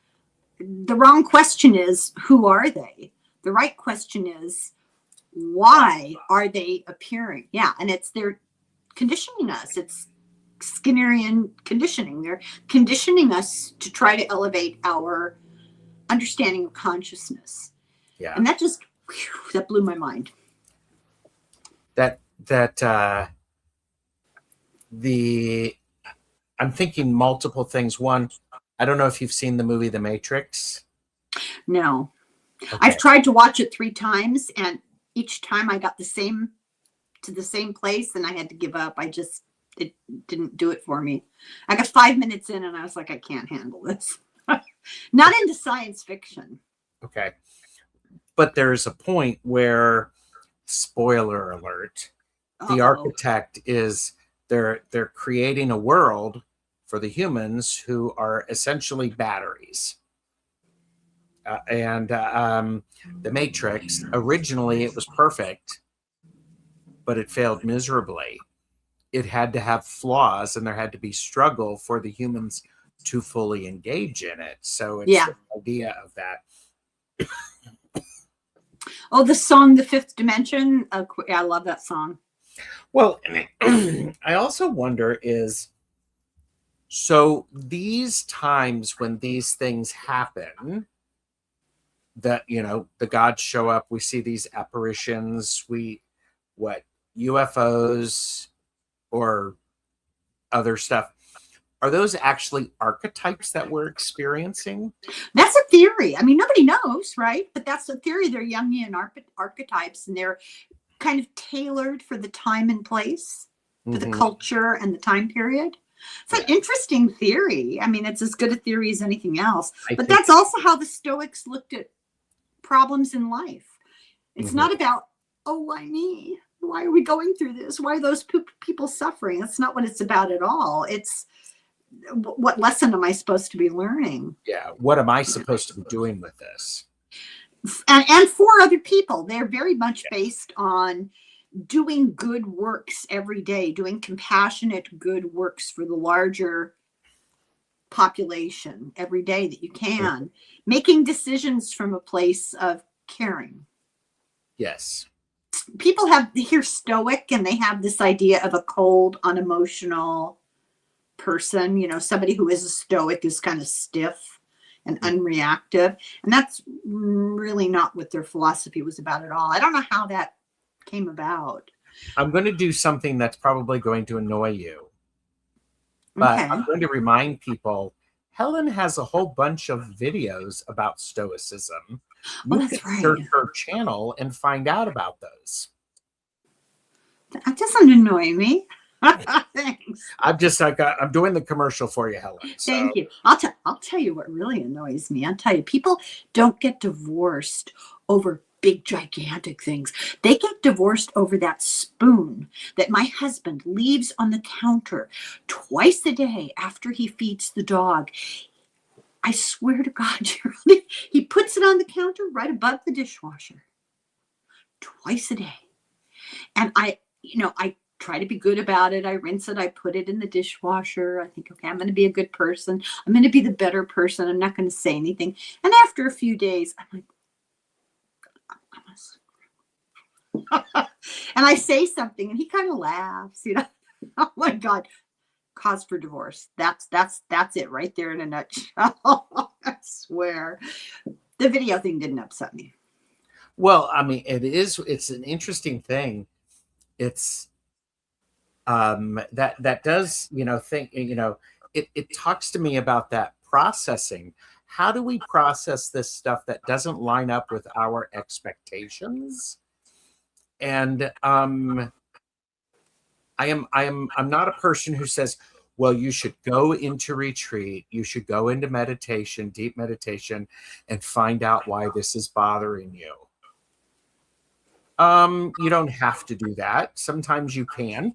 The wrong question is, who are they? The right question is, why are they appearing? Yeah, and they're conditioning us. It's Skinnerian conditioning. They're conditioning us to try to elevate our understanding of consciousness. Yeah. And that just, that blew my mind. I'm thinking multiple things. One, I don't know if you've seen the movie The Matrix. No. Okay. I've tried to watch it 3 times, and each time I got to the same place, and I had to give up. It didn't do it for me. I got 5 minutes in and I was like, I can't handle this. Not into science fiction. Okay. But there's a point where, spoiler alert, the architect is they're creating a world for the humans who are essentially batteries. The Matrix, originally it was perfect, but it failed miserably. It had to have flaws, and there had to be struggle for the humans to fully engage in it. So it's the idea of that. Oh, the song, The Fifth Dimension. I love that song. Well, I also wonder so these times when these things happen, that, the gods show up, we see these apparitions, UFOs or other stuff. Are those actually archetypes that we're experiencing? That's a theory. I mean, nobody knows, right? But that's a theory. They're Jungian archetypes, and they're kind of tailored for the time and place, for the culture and the time period. It's an interesting theory. I mean, it's as good a theory as anything else. But that's also how the Stoics looked at problems in life. It's not about, why me? Why are we going through this? Why are those people suffering? That's not what it's about at all. It's, what lesson am I supposed to be learning? Yeah. What am I supposed to be doing with this? And for other people. They're very much based on doing good works every day, doing compassionate good works for the larger population every day that you can, making decisions from a place of caring. Yes. People hear Stoic, and they have this idea of a cold, unemotional person. Somebody who is a Stoic is kind of stiff and unreactive, and that's really not what their philosophy was about at all. I don't know how that came about. I'm going to do something that's probably going to annoy you, but I'm going to remind people, Helen has a whole bunch of videos about Stoicism. You can search her channel and find out about those. That doesn't annoy me. Thanks. I'm doing the commercial for you, Helen. So. Thank you. I'll tell you what really annoys me. I'll tell you, people don't get divorced over big, gigantic things. They get divorced over that spoon that my husband leaves on the counter twice a day after he feeds the dog. I swear to God, Geraldine, he puts it on the counter right above the dishwasher twice a day. And I try to be good about it. I rinse it. I put it in the dishwasher. I think, okay, I'm going to be a good person. I'm going to be the better person. I'm not going to say anything. And after a few days, I'm like, and I say something, and he kind of laughs, Oh my God, cause for divorce. That's it right there in a nutshell. I swear. The video thing didn't upset me. Well, I mean, it's an interesting thing. It's that does, it talks to me about that processing. How do we process this stuff that doesn't line up with our expectations? And I'm not a person who says, well, you should go into retreat, you should go into meditation, deep meditation, and find out why this is bothering you. You don't have to do that. Sometimes you can.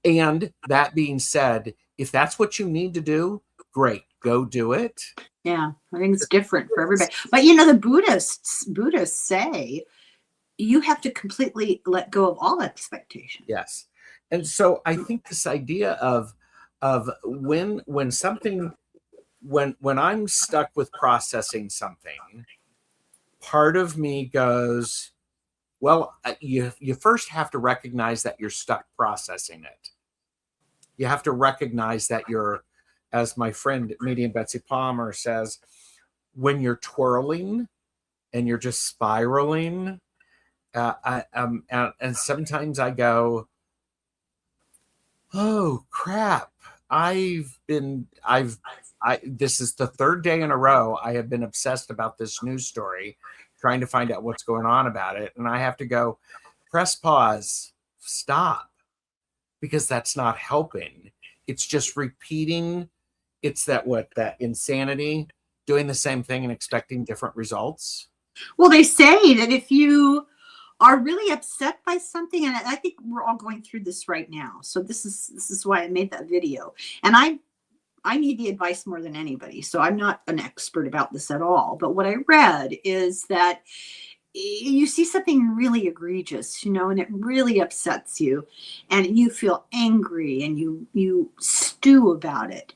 And that being said, if that's what you need to do, great, go do it. Yeah, I think it's different for everybody. But the Buddhists say you have to completely let go of all expectation. Yes. And so I think this idea of when I'm stuck with processing something, part of me goes, well, you first have to recognize that you're stuck processing it. You have to recognize that you're, as my friend medium Betsy Palmer says, when you're twirling and you're just spiraling, and sometimes I go, oh crap! This is the third day in a row I have been obsessed about this news story, trying to find out what's going on about it. And I have to go, press pause, stop, because that's not helping. It's just repeating. It's that insanity, doing the same thing and expecting different results. Well, they say that if you are really upset by something, and I think we're all going through this right now. So this is why I made that video. And I need the advice more than anybody. So I'm not an expert about this at all. But what I read is that you see something really egregious, and it really upsets you, and you feel angry and you stew about it.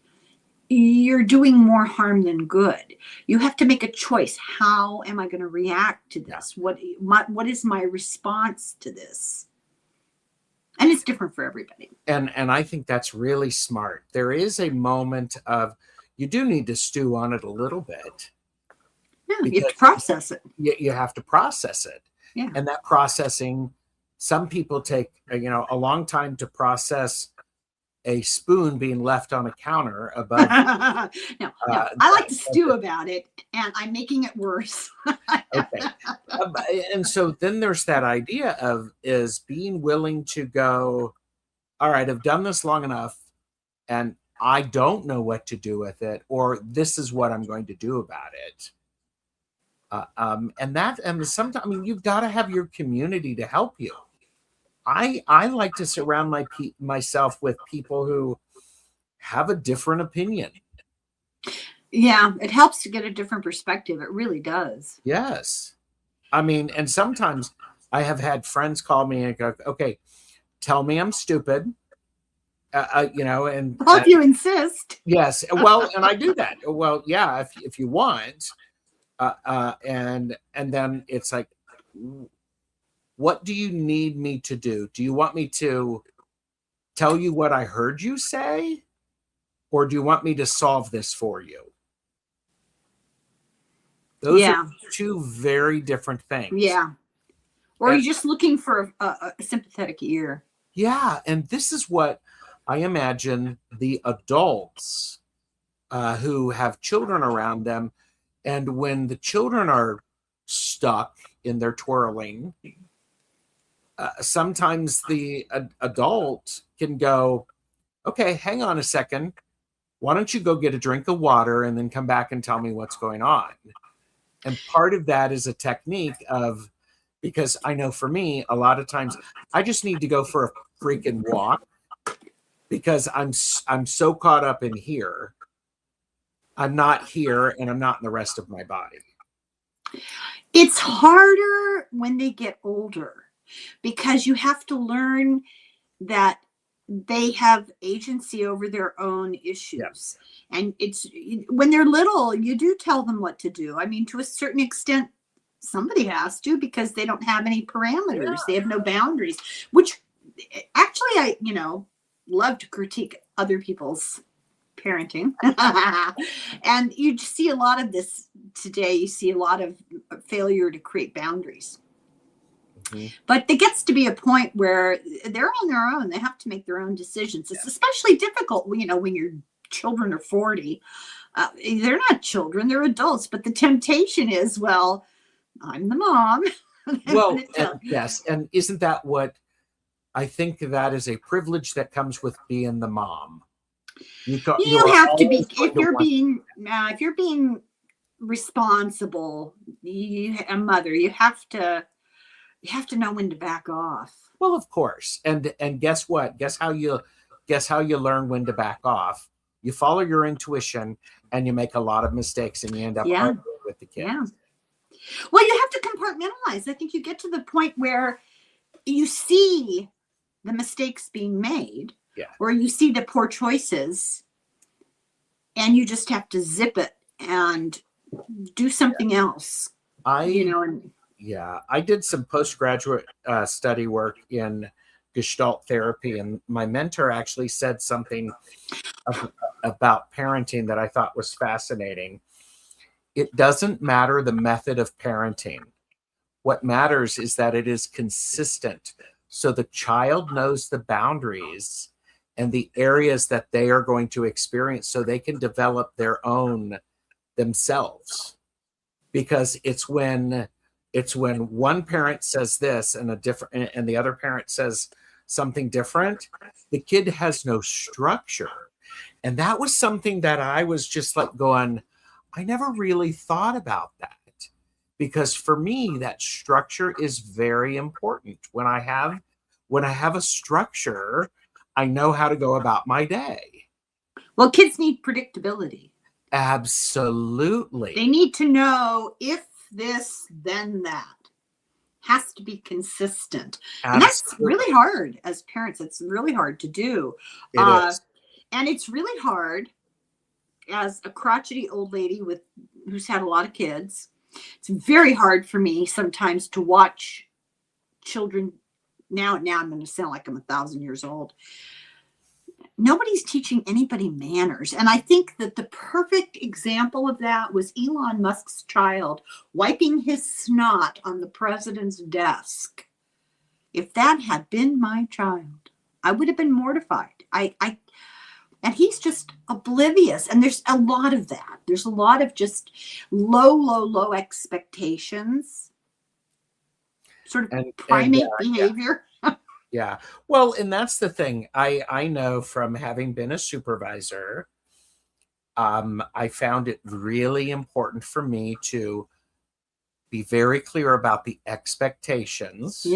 You're doing more harm than good. You have to make a choice. How am I going to react to this? What is my response to this? And it's different for everybody. And I think that's really smart. There is a moment of, you do need to stew on it a little bit. Yeah, you have to process it. You have to process it. Yeah. And that processing, some people take, a long time to process a spoon being left on a counter above. No, I like to stew about it, and I'm making it worse. Okay. And so then there's that idea is being willing to go, all right, I've done this long enough, and I don't know what to do with it, or this is what I'm going to do about it. And sometimes, you've got to have your community to help you. I like to surround myself with people who have a different opinion. Yeah, it helps to get a different perspective. It really does. Yes. And sometimes I have had friends call me and go, okay, tell me I'm stupid. And well, if you insist. Yes. Well, and I do that. Well, yeah, if you want. And then it's like, what do you need me to do? Do you want me to tell you what I heard you say? Or do you want me to solve this for you? Those are two very different things. Yeah. Or are you just looking for a sympathetic ear? Yeah. And this is what I imagine the adults who have children around them. And when the children are stuck in their twirling, sometimes the adult can go, okay, hang on a second. Why don't you go get a drink of water and then come back and tell me what's going on? And part of that is a technique because I know for me, a lot of times I just need to go for a freaking walk because I'm so caught up in here. I'm not here and I'm not in the rest of my body. It's harder when they get older because you have to learn that they have agency over their own issues. Yes. And it's when they're little, you do tell them what to do. To a certain extent, somebody has to because they don't have any parameters. Yeah. They have no boundaries, which actually love to critique other people's parenting. And you see a lot of this today. You see a lot of failure to create boundaries. Mm-hmm. But it gets to be a point where they're on their own. They have to make their own decisions. It's especially difficult when, when your children are 40. They're not children, they're adults. But the temptation is, well, I'm the mom. Well, yes. And isn't that what I think that is a privilege that comes with being the mom? You have to be, if you're being responsible, a mother, you have to know when to back off. Well, of course. And guess what? Guess how you learn when to back off? You follow your intuition, and you make a lot of mistakes, and you end up arguing with the kids. Yeah. Well, you have to compartmentalize. I think you get to the point where you see the mistakes being made, or you see the poor choices, and you just have to zip it and do something else. I did some postgraduate study work in Gestalt therapy, and my mentor actually said something about parenting that I thought was fascinating. It doesn't matter the method of parenting. What matters is that it is consistent. So the child knows the boundaries and the areas that they are going to experience, so they can develop their own themselves. Because it's when one parent says this and the other parent says something different, the kid has no structure. And that was something that I was just like going, I never really thought about that. Because for me, that structure is very important. When I have a structure, I know how to go about my day. Well, kids need predictability. Absolutely. They need to know if this, then that. Has to be consistent. Absolutely. And that's really hard as parents. It's really hard to do. It is. And it's really hard as a crotchety old lady who's had a lot of kids. It's very hard for me sometimes to watch children. Now I'm going to sound like I'm 1,000 years old. Nobody's teaching anybody manners. And I think that the perfect example of that was Elon Musk's child wiping his snot on the president's desk. If that had been my child, I would have been mortified. And he's just oblivious. And there's a lot of that. There's a lot of just low expectations. Sort of primate behavior. Yeah. Well, and that's the thing. I know from having been a supervisor, I found it really important for me to be very clear about the expectations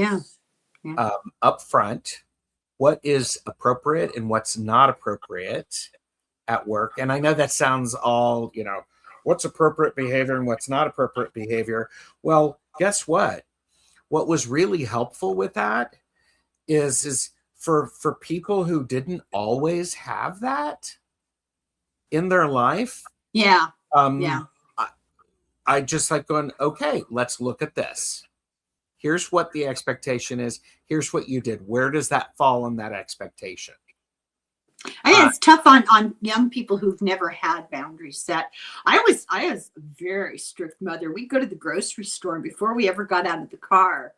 up front, what is appropriate and what's not appropriate at work. And I know that sounds all, what's appropriate behavior and what's not appropriate behavior. Well, guess what? What was really helpful with that is for people who didn't always have that in their life. Yeah. I just like going, okay, let's look at this. Here's what the expectation is. Here's what you did. Where does that fall in that expectation? I think it's tough on young people who've never had boundaries set. I was a very strict mother. We'd go to the grocery store, and before we ever got out of the car,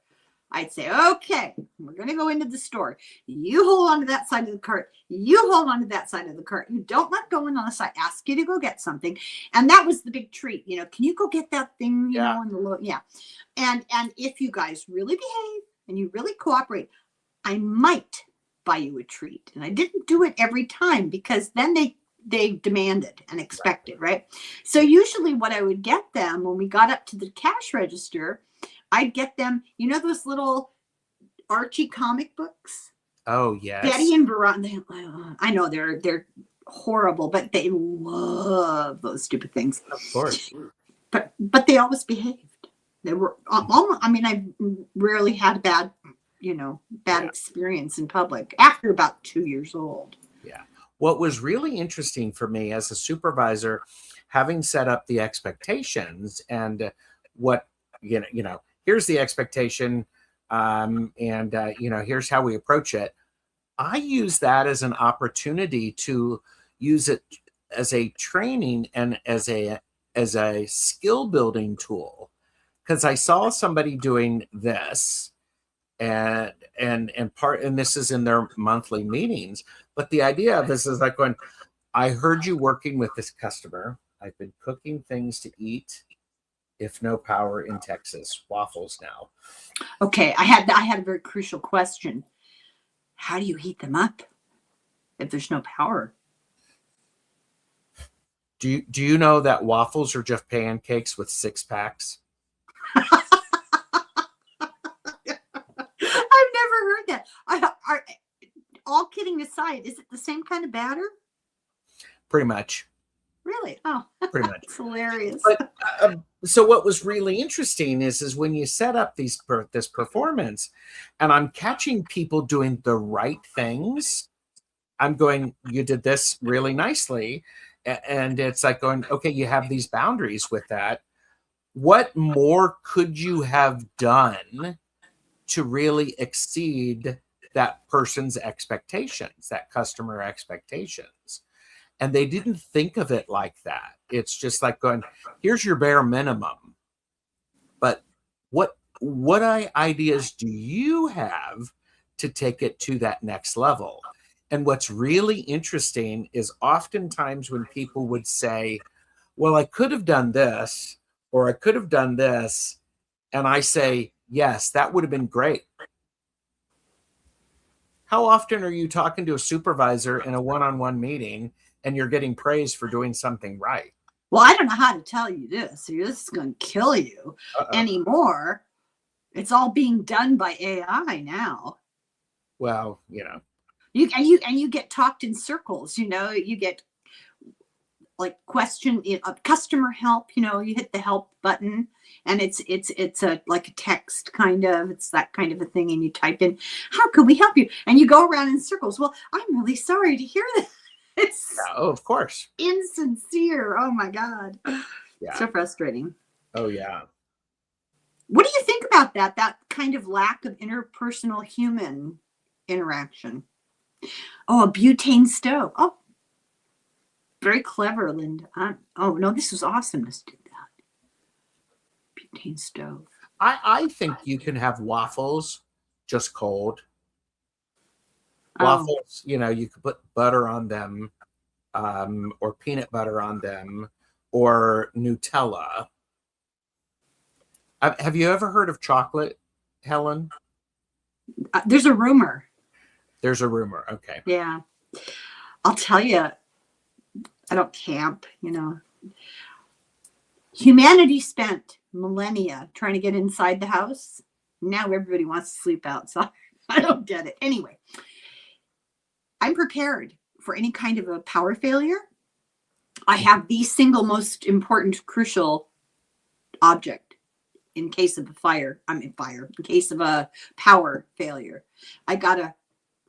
I'd say, okay, we're going to go into the store. You hold on to that side of the cart. You hold on to that side of the cart. You don't let go in on the side. Ask you to go get something. And that was the big treat. Can you go get that thing, on the low? Yeah. And if you guys really behave and you really cooperate, I might buy you a treat. And I didn't do it every time, because then they demanded and expected, right? So usually what I would get them when we got up to the cash register, I'd get them, those little Archie comic books. Oh, yes. Betty and Veronica. I know they're horrible, but they love those stupid things. Of course. But they always behaved. They were almost, I rarely had a bad experience in public after about 2 years old. Yeah. What was really interesting for me as a supervisor, having set up the expectations and what, here's the expectation, and here's how we approach it. I use that as an opportunity to use it as a training and as a skill building tool, because I saw somebody doing this, and this is in their monthly meetings. But the idea of this is like going, I heard you working with this customer. I've been cooking things to eat, if no power in Texas, waffles now. Okay, I had a very crucial question. How do you heat them up if there's no power? Do you know that waffles are just pancakes with 6 packs? I've never heard that. All kidding aside, is it the same kind of batter? Pretty much. Really? Oh, pretty much. It's hilarious. But so what was really interesting is when you set up this performance, and I'm catching people doing the right things, I'm going, you did this really nicely. And it's like going, okay, you have these boundaries with that. What more could you have done to really exceed that person's expectations, that customer expectations? And they didn't think of it like that. It's just like going, here's your bare minimum. But what ideas do you have to take it to that next level? And what's really interesting is oftentimes when people would say, well, I could have done this, or I could have done this. And I say, yes, that would have been great. How often are you talking to a supervisor in a one-on-one meeting and you're getting praise for doing something right? Well, I don't know how to tell you this. This is going to kill you anymore. It's all being done by AI now. Well, you know. You get talked in circles, you get like customer help, you hit the help button and it's like a text kind of, it's that kind of a thing. And you type in, how can we help you? And you go around in circles. Well, I'm really sorry to hear that. It's of course. Insincere. Oh my God. Yeah. So frustrating. Oh yeah. What do you think about that kind of lack of interpersonal human interaction? Oh, a butane stove. Oh, very clever, Linda. Oh, no, this was awesome. Let's do that. Butane stove. I think you can have waffles just cold. Waffles, you could put butter on them, or peanut butter on them, or Nutella. Have you ever heard of chocolate, Helen? There's a rumor. There's a rumor. Okay. Yeah. I'll tell you, I don't camp, Humanity spent millennia trying to get inside the house. Now everybody wants to sleep outside. I don't get it. Anyway, I'm prepared for any kind of a power failure. I have the single most important, crucial object in case of in case of a power failure. I got a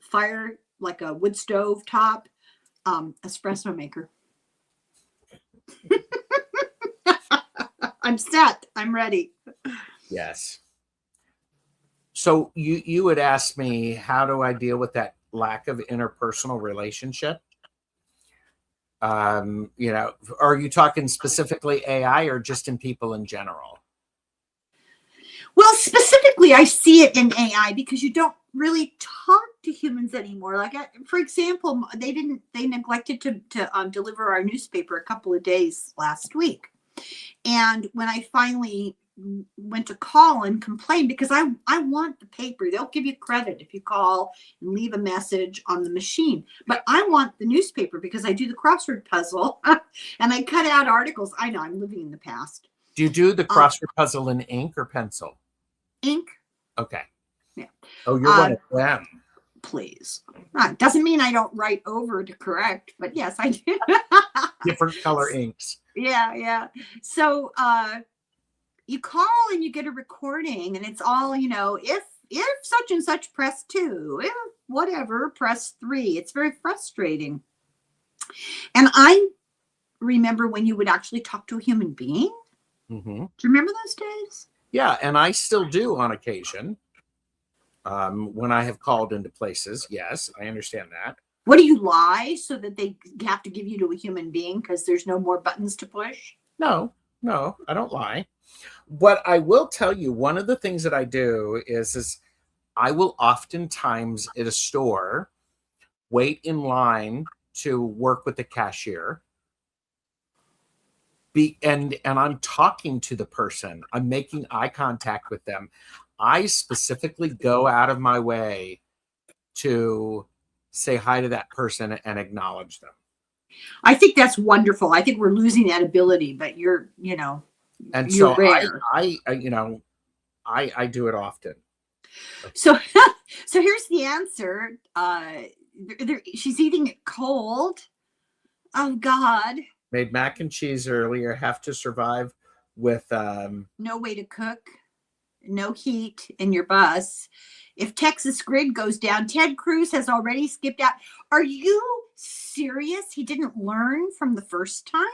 fire, like a wood stove top, espresso maker. I'm set. I'm ready. Yes. So you would ask me, how do I deal with that lack of interpersonal relationship? Are you talking specifically AI or just in people in general? Well, specifically, I see it in AI because you don't really talk to humans anymore. Like, for example, they neglected to deliver our newspaper a couple of days last week. And when I finally went to call and complain, because I want the paper, they'll give you credit if you call and leave a message on the machine. But I want the newspaper because I do the crossword puzzle and I cut out articles. I know I'm living in the past. Do you do the crossword puzzle in ink or pencil? Ink. Okay. Yeah. Oh, you're one of them. Please. Doesn't mean I don't write over to correct, but yes, I do. Different color inks. Yeah. So you call and you get a recording and it's all, if such and such, press 2, if whatever, press 3. It's very frustrating. And I remember when you would actually talk to a human being. Mm-hmm. Do you remember those days? Yeah, and I still do on occasion. When I have called into places, yes, I understand that. What, do you lie so that they have to give you to a human being because there's no more buttons to push? No, I don't lie. What I will tell you, one of the things that I do is I will oftentimes at a store wait in line to work with the cashier. And I'm talking to the person. I'm making eye contact with them. I specifically go out of my way to say hi to that person and acknowledge them. I think that's wonderful. I think we're losing that ability, but And you're so rare. I do it often. So here's the answer. She's eating it cold. Oh God. Made mac and cheese earlier. Have to survive with No way to cook. No heat in your bus. If Texas grid goes down, Ted Cruz has already skipped out. Are you serious? He didn't learn from the first time?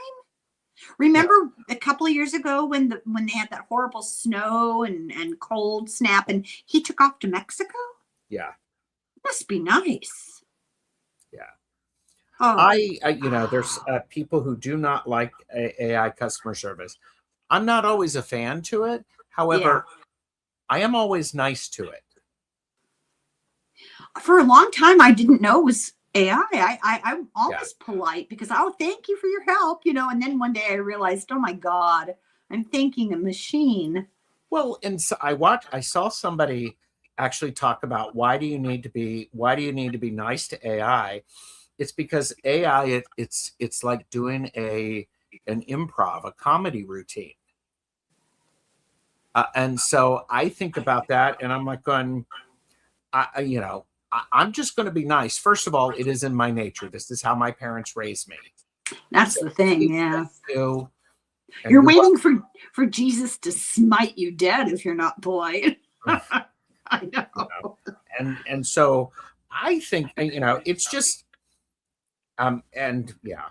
Remember a couple of years ago when they had that horrible snow and cold snap and he took off to Mexico? Yeah. Must be nice. Yeah. Oh. There's people who do not like AI customer service. I'm not always a fan to it. However, I am always nice to it. For a long time, I didn't know it was AI. I'm always polite because thank you for your help, and then one day I realized, oh my God, I'm thanking a machine. Well, and so I saw somebody actually talk about why do you need to be nice to AI? It's because AI, it's like doing an improv, a comedy routine. And so I think about that and I'm like going, I'm just going to be nice. First of all, it is in my nature. This is how my parents raised me. That's the thing. Yeah. You're waiting for Jesus to smite you dead if you're not polite. I know. And so I think, it's just, and yeah,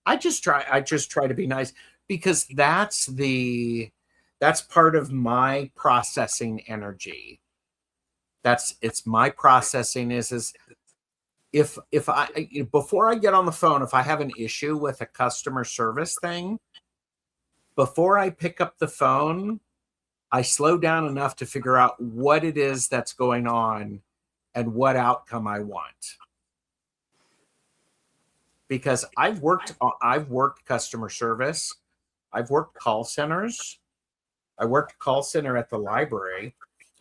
I just try to be nice because that's part of my processing energy. It's my processing is if I, before I get on the phone, if I have an issue with a customer service thing, before I pick up the phone, I slow down enough to figure out what it is that's going on and what outcome I want. Because I've worked customer service. I've worked call centers. I worked call center at the library.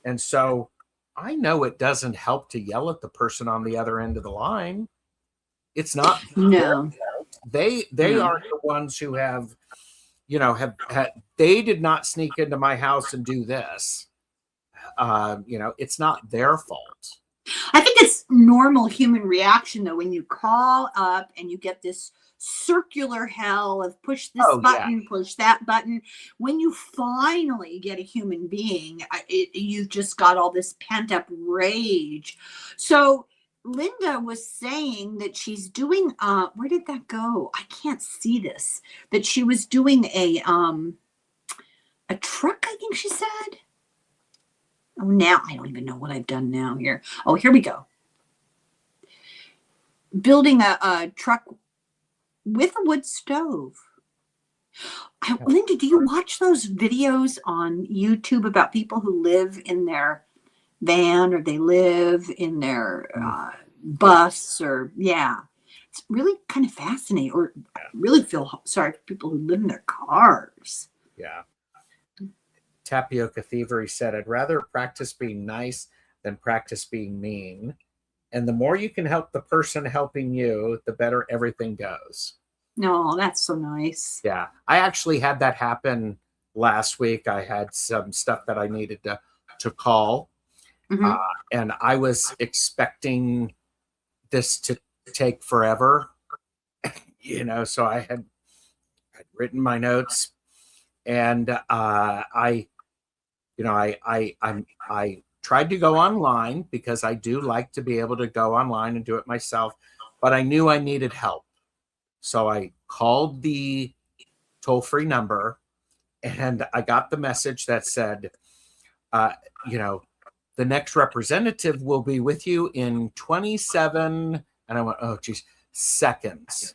And so I know it doesn't help to yell at the person on the other end of the line. It's not. No. They are the ones who have they did not sneak into my house and do this. It's not their fault. I think it's normal human reaction though when you call up and you get this circular hell of push this button, push that button. When you finally get a human being, you've just got all this pent up rage. So Linda was saying that she's doing where did that go? I can't see this. That she was doing a truck, I think she said. Oh, now I don't even know what I've done now here. Oh, here we go. Building a truck with a wood stove. Linda, do you watch those videos on YouTube about people who live in their van or they live in their bus or it's really kind of fascinating, or I really feel sorry for people who live in their cars. Yeah. Tapioca Thievery said, I'd rather practice being nice than practice being mean. And the more you can help the person helping you, the better everything goes. No, that's so nice. Yeah. I actually had that happen last week. I had some stuff that I needed to call. Mm-hmm. And I was expecting this to take forever, so I had written my notes and I tried to go online because I do like to be able to go online and do it myself, but I knew I needed help. So I called the toll-free number and I got the message that said, the next representative will be with you in 27, and I went, oh, geez, seconds.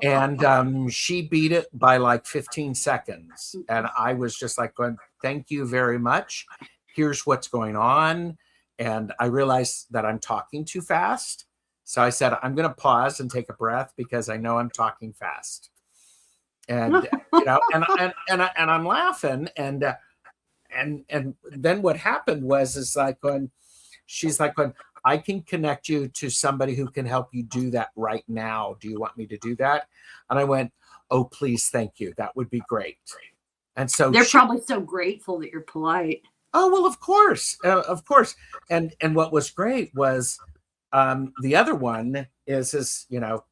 And she beat it by like 15 seconds. And I was just like going, thank you very much. Here's what's going on. And I realized that I'm talking too fast. So I said, I'm going to pause and take a breath because I know I'm talking fast. And, you know, and I'm laughing. And then what happened was, is like when she's like, when I can connect you to somebody who can help you do that right now. Do you want me to do that? And I went, oh, please. Thank you. That would be great. And so they're probably so grateful that you're polite. Oh, well, of course. Of course. And what was great was, the other one is, you know,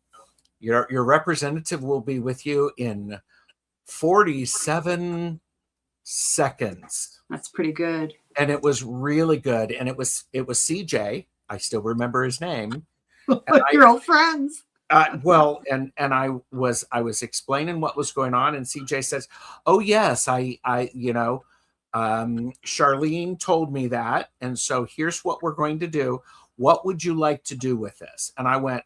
your representative will be with you in 47 seconds. That's pretty good. And it was really good. And it was CJ. I still remember his name. Your old friends. Well, and I was explaining what was going on, and CJ says, oh yes, I you know, Charlene told me that, and so here's what we're going to do. What would you like to do with this? And I went,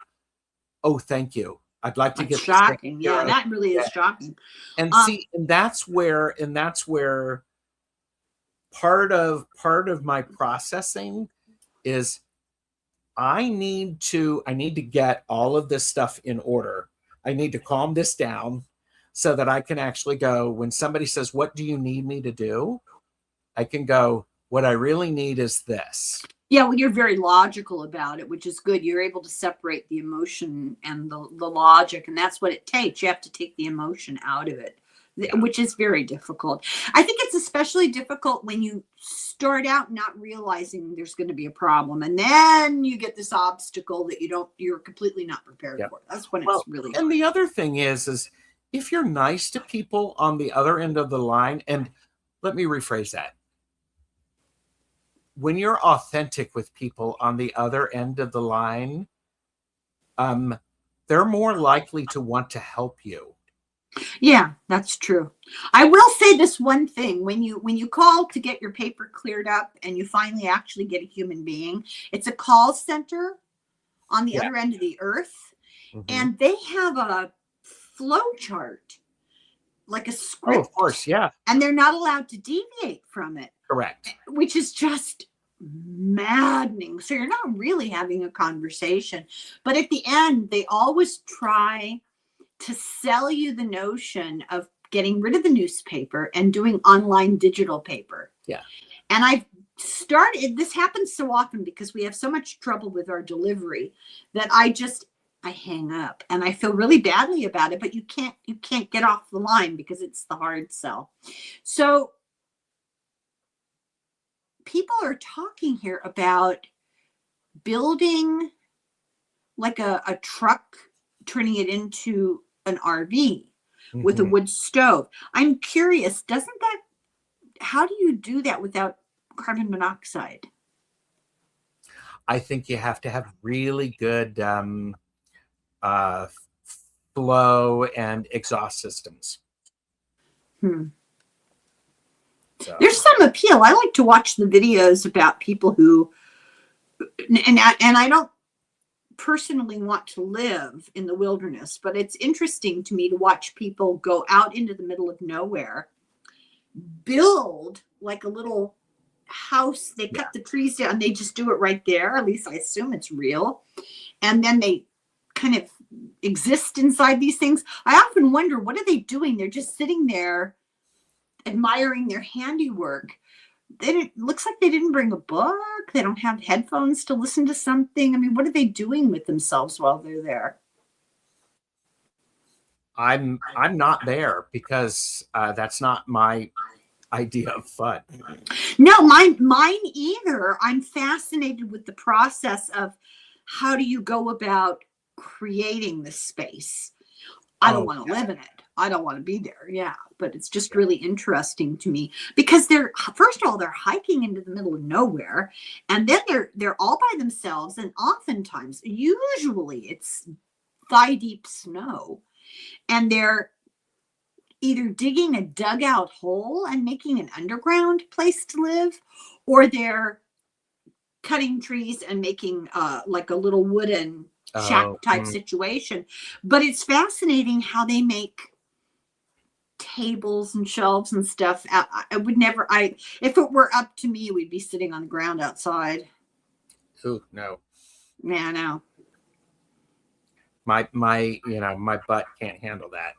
oh, thank you. I'd like to get shocking. Yeah, that really is shocking. And see, and that's where part of my processing is I need to get all of this stuff in order. I need to calm this down so that I can actually go, when somebody says, what do you need me to do? I can go, what I really need is this. Yeah, well, you're very logical about it, which is good. You're able to separate the emotion and the logic, and that's what it takes. You have to take the emotion out of it, which is very difficult. I think it's especially difficult when you start out not realizing there's going to be a problem, and then you get this obstacle that you're completely not prepared for. That's when it's really hard. And the other thing is if you're nice to people on the other end of the line, and let me rephrase that. When you're authentic with people on the other end of the line, they're more likely to want to help you. Yeah, that's true. I will say this one thing. When you call to get your paper cleared up and you finally actually get a human being, it's a call center on the other end of the earth. Mm-hmm. And they have a flow chart, like a script. Oh, of course, yeah. And they're not allowed to deviate from it. Correct. Which is just maddening. So you're not really having a conversation. But at the end, they always try to sell you the notion of getting rid of the newspaper and doing online digital paper. Yeah. And this happens so often because we have so much trouble with our delivery that I hang up, and I feel really badly about it, but you can't get off the line because it's the hard sell. So people are talking here about building like a truck, turning it into an RV with a wood stove. I'm curious, how do you do that without carbon monoxide? I think you have to have really good flow and exhaust systems. So. There's some appeal. I like to watch the videos about people who, and I don't personally want to live in the wilderness, but it's interesting to me to watch people go out into the middle of nowhere, build like a little house. They cut the trees down. They just do it right there. At least I assume it's real. And then they kind of exist inside these things. I often wonder, what are they doing? They're just sitting there admiring their handiwork. Looks like they didn't bring a book. They don't have headphones to listen to something. I mean, what are they doing with themselves while they're there? I'm not there because that's not my idea of fun. No, mine either. I'm fascinated with the process of how do you go about creating this space. I don't want to live in it. I don't want to be there. Yeah. But it's just really interesting to me because first of all, they're hiking into the middle of nowhere, and then they're all by themselves. And oftentimes, usually it's thigh deep snow, and they're either digging a dugout hole and making an underground place to live, or they're cutting trees and making like a little wooden shack type situation. But it's fascinating how they make tables and shelves and stuff. I would never, if it were up to me, we'd be sitting on the ground outside. Ooh, no. Yeah, I know. My butt can't handle that.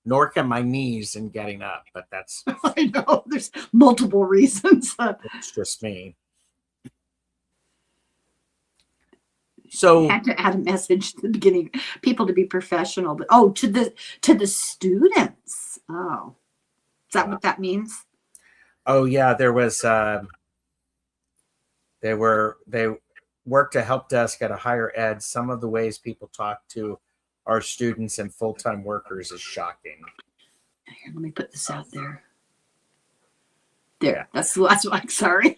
Nor can my knees in getting up, but that's I know there's multiple reasons. It's just me. So I had to add a message at the beginning, people to be professional, but to the students. Oh, is that what that means? Oh yeah, there was they worked a help desk at a higher ed. Some of the ways people talk to our students and full-time workers is shocking. Here, let me put this out there. There, that's what I'm sorry.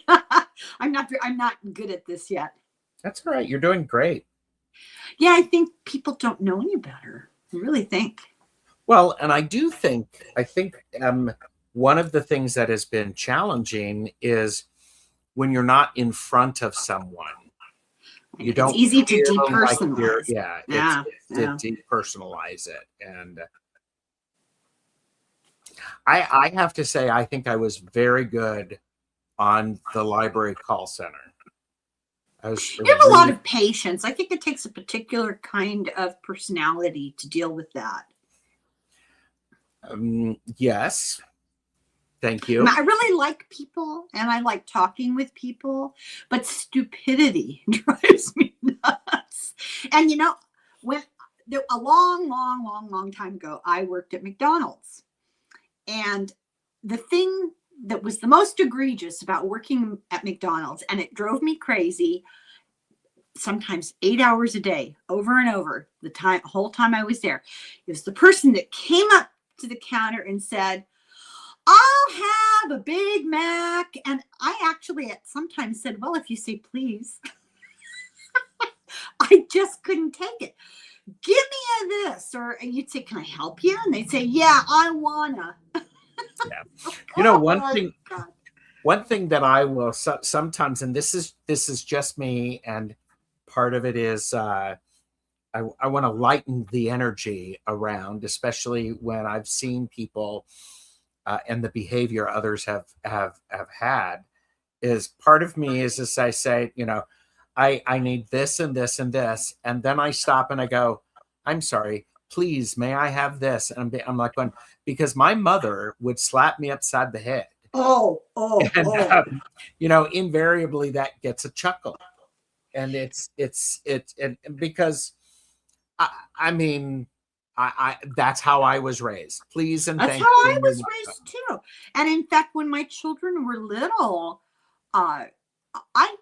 I'm not good at this yet. That's all right. You're doing great. Yeah, I think people don't know any better. I really think. Well, and I think one of the things that has been challenging is when you're not in front of someone. You don't. It's easy to depersonalize. To depersonalize it, and I have to say, I think I was very good on the library call center. You have a lot of patience. I think it takes a particular kind of personality to deal with that. Yes. Thank you. I really like people and I like talking with people, but stupidity drives me nuts. And when a long time ago, I worked at McDonald's. And the thing that was the most egregious about working at McDonald's, and it drove me crazy, sometimes 8 hours a day, over and over, whole time I was there, is the person that came up to the counter and said, "I'll have a Big Mac." And I actually sometimes said, "Well, if you say please." I just couldn't take it. "Give me this," or you'd say, "Can I help you?" And they'd say, "Yeah, I wanna." Yeah. One thing that I will sometimes, and this is just me, and part of it is I want to lighten the energy around, especially when I've seen people and the behavior others have had. Is part of me is as I say, I need this and this and this, and then I stop and I go, "I'm sorry, please, may I have this?" And I'm like, because my mother would slap me upside the head. And, invariably that gets a chuckle, and it's because I that's how I was raised. Please and thank you. That's how I was raised too. And in fact, when my children were little, I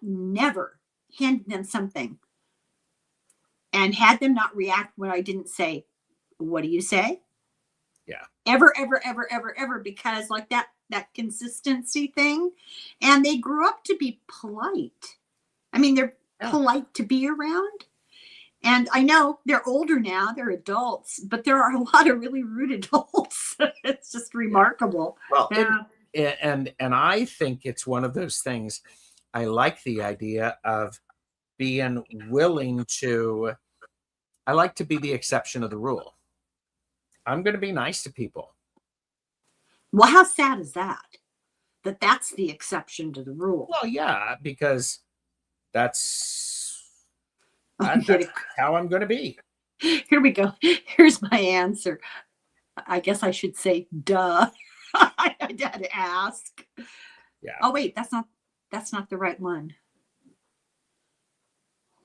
never handed them something and had them not react when I didn't say, "What do you say?" Yeah. Ever, because like that consistency thing. And they grew up to be polite. I mean, they're polite to be around. And I know they're older now, they're adults, but there are a lot of really rude adults. It's just remarkable. Well, and I think it's one of those things. I like the idea of being willing to, I like to be the exception of the rule. I'm going to be nice to people. Well, how sad is that? That's the exception to the rule. Well, yeah, because that's how I'm going to be. Here we go. Here's my answer. I guess I should say, duh. I had to ask. Yeah. Oh, wait, that's not the right one.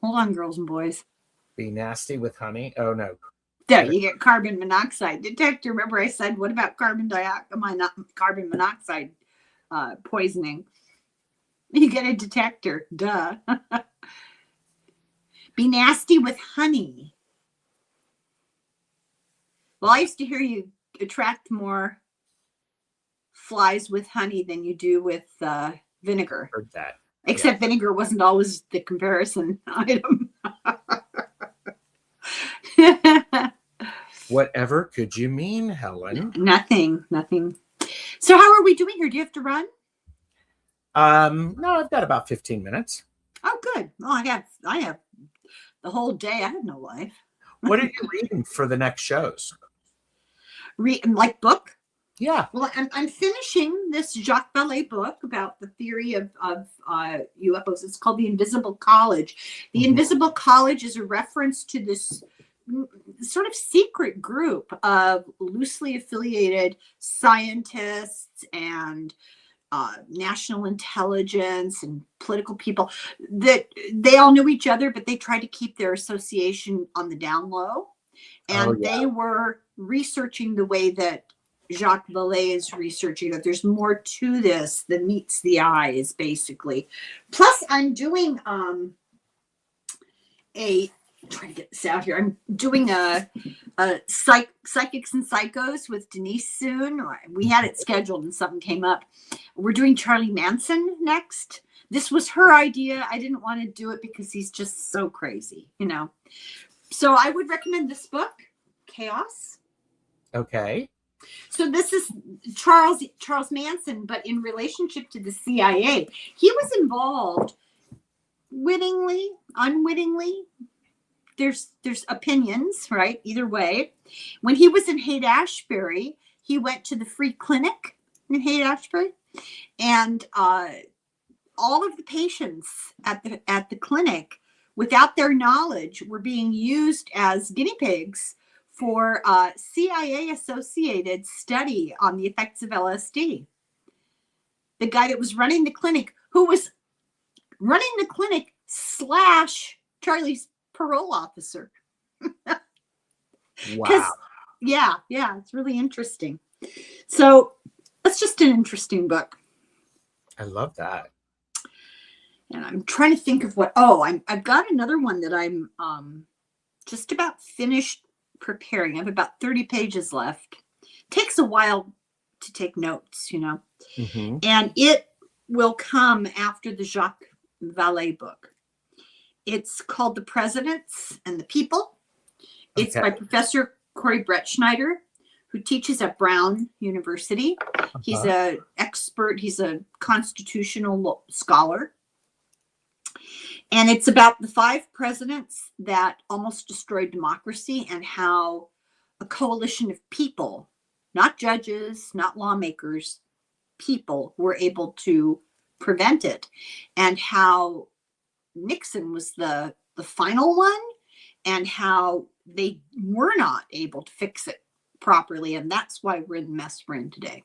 Hold on, girls and boys. Be nasty with honey. Oh, no. There, you get carbon monoxide detector. Remember I said, what about carbon monoxide poisoning? You get a detector. Duh. Be nasty with honey. Well, I used to hear you attract more flies with honey than you do with vinegar. Heard that. Except vinegar wasn't always the comparison item. Whatever could you mean, Helen? Nothing. So how are we doing here? Do you have to run? No, I've got about 15 minutes. Oh, good. Well, I have the whole day. I have no life. What are you reading for the next shows? Like book? Yeah. Well, I'm finishing this Jacques Vallée book about the theory of UFOs. It's called The Invisible College. The Invisible College is a reference to this sort of secret group of loosely affiliated scientists and national intelligence and political people that they all knew each other, but they tried to keep their association on the down low. And they were researching the way that Jacques Vallée is researching, that there's more to this than meets the eyes, basically. Plus, I'm doing trying to get this out here. I'm doing a Psychics and Psychos with Denise soon. We had it scheduled and something came up. We're doing Charlie Manson next. This was her idea. I didn't want to do it because he's just so crazy, you know. So I would recommend this book, Chaos. Okay. So this is Charles Manson, but in relationship to the CIA. He was involved wittingly, unwittingly. There's opinions, right? Either way. When he was in Haight-Ashbury, he went to the free clinic in Haight-Ashbury, and all of the patients at the clinic, without their knowledge, were being used as guinea pigs for CIA-associated study on the effects of LSD. The guy that was running the clinic, who was running the clinic / Charlie's parole officer. Wow. Yeah, it's really interesting. So it's just an interesting book. I love that. And I'm trying to think of what. I've got another one that I'm just about finished preparing. I have about 30 pages left. Takes a while to take notes, you know. And it will come after the Jacques Vallée book. It's called The Presidents and the People. It's by Professor Corey Brettschneider, who teaches at Brown University. He's an expert. He's a constitutional scholar. And it's about the 5 presidents that almost destroyed democracy and how a coalition of people, not judges, not lawmakers, people were able to prevent it, and how Nixon was the final one, and how they were not able to fix it properly. And that's why we're in the mess we're in today.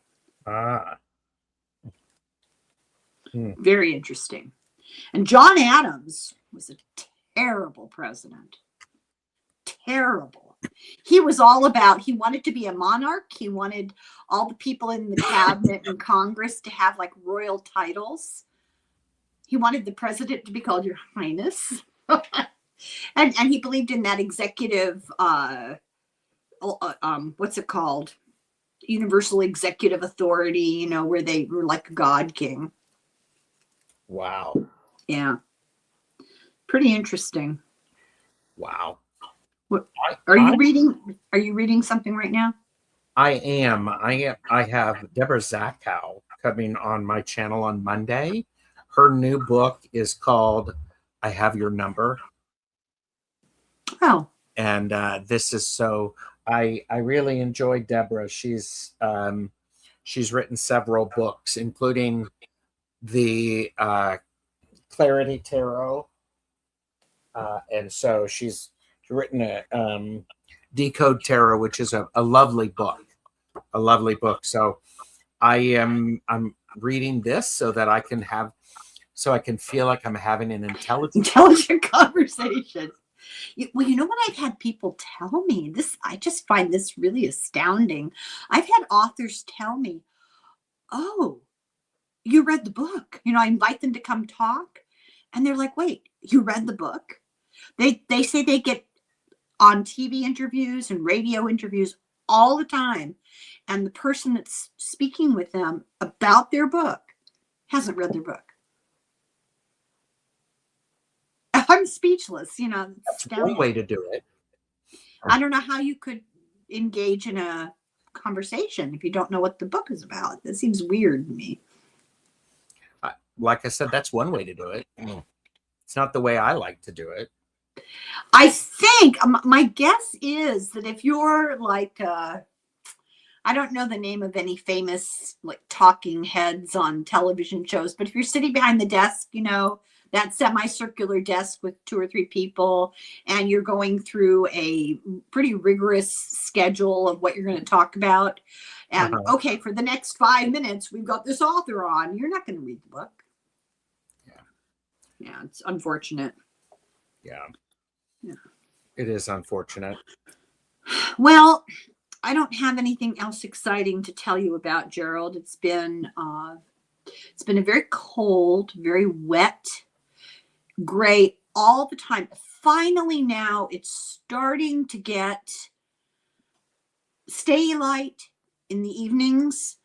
Very interesting. And John Adams was a terrible president. Terrible. He was all about, he wanted to be a monarch. He wanted all the people in the cabinet and Congress to have like royal titles. He wanted the president to be called Your Highness. and he believed in that executive, what's it called? Universal executive authority, you know, where they were like a god king. Wow. Yeah. Pretty interesting. Wow. What, are you reading something right now? I am. I have Deborah Zachow coming on my channel on Monday. Her new book is called I Have Your Number. Oh. And this is so I really enjoy Deborah. She's written several books, including the Clarity Tarot. And so she's written a Decode Tarot, which is a lovely book. A lovely book. So I'm reading this so that I can feel like I'm having an intelligent conversation. Well, you know what I've had people tell me? I just find this really astounding. I've had authors tell me, "Oh, you read the book." You know, I invite them to come talk, and they're like, "Wait, you read the book?" They say they get on TV interviews and radio interviews all the time, and the person that's speaking with them about their book hasn't read their book. I'm speechless, you know. That's one way to do it. I don't know how you could engage in a conversation if you don't know what the book is about. That seems weird to me. like I said, that's one way to do it. It's not the way I like to do it. I think my guess is that if you're like, I don't know the name of any famous like talking heads on television shows, but if you're sitting behind the desk, you know, that semicircular desk with 2 or 3 people, and you're going through a pretty rigorous schedule of what you're going to talk about. And okay, for the next 5 minutes, we've got this author on. You're not going to read the book. Yeah, it's unfortunate. Yeah. It is unfortunate. Well, I don't have anything else exciting to tell you about, Gerald. It's been a very cold, very wet, gray all the time. Finally, now it's starting to get steady light in the evenings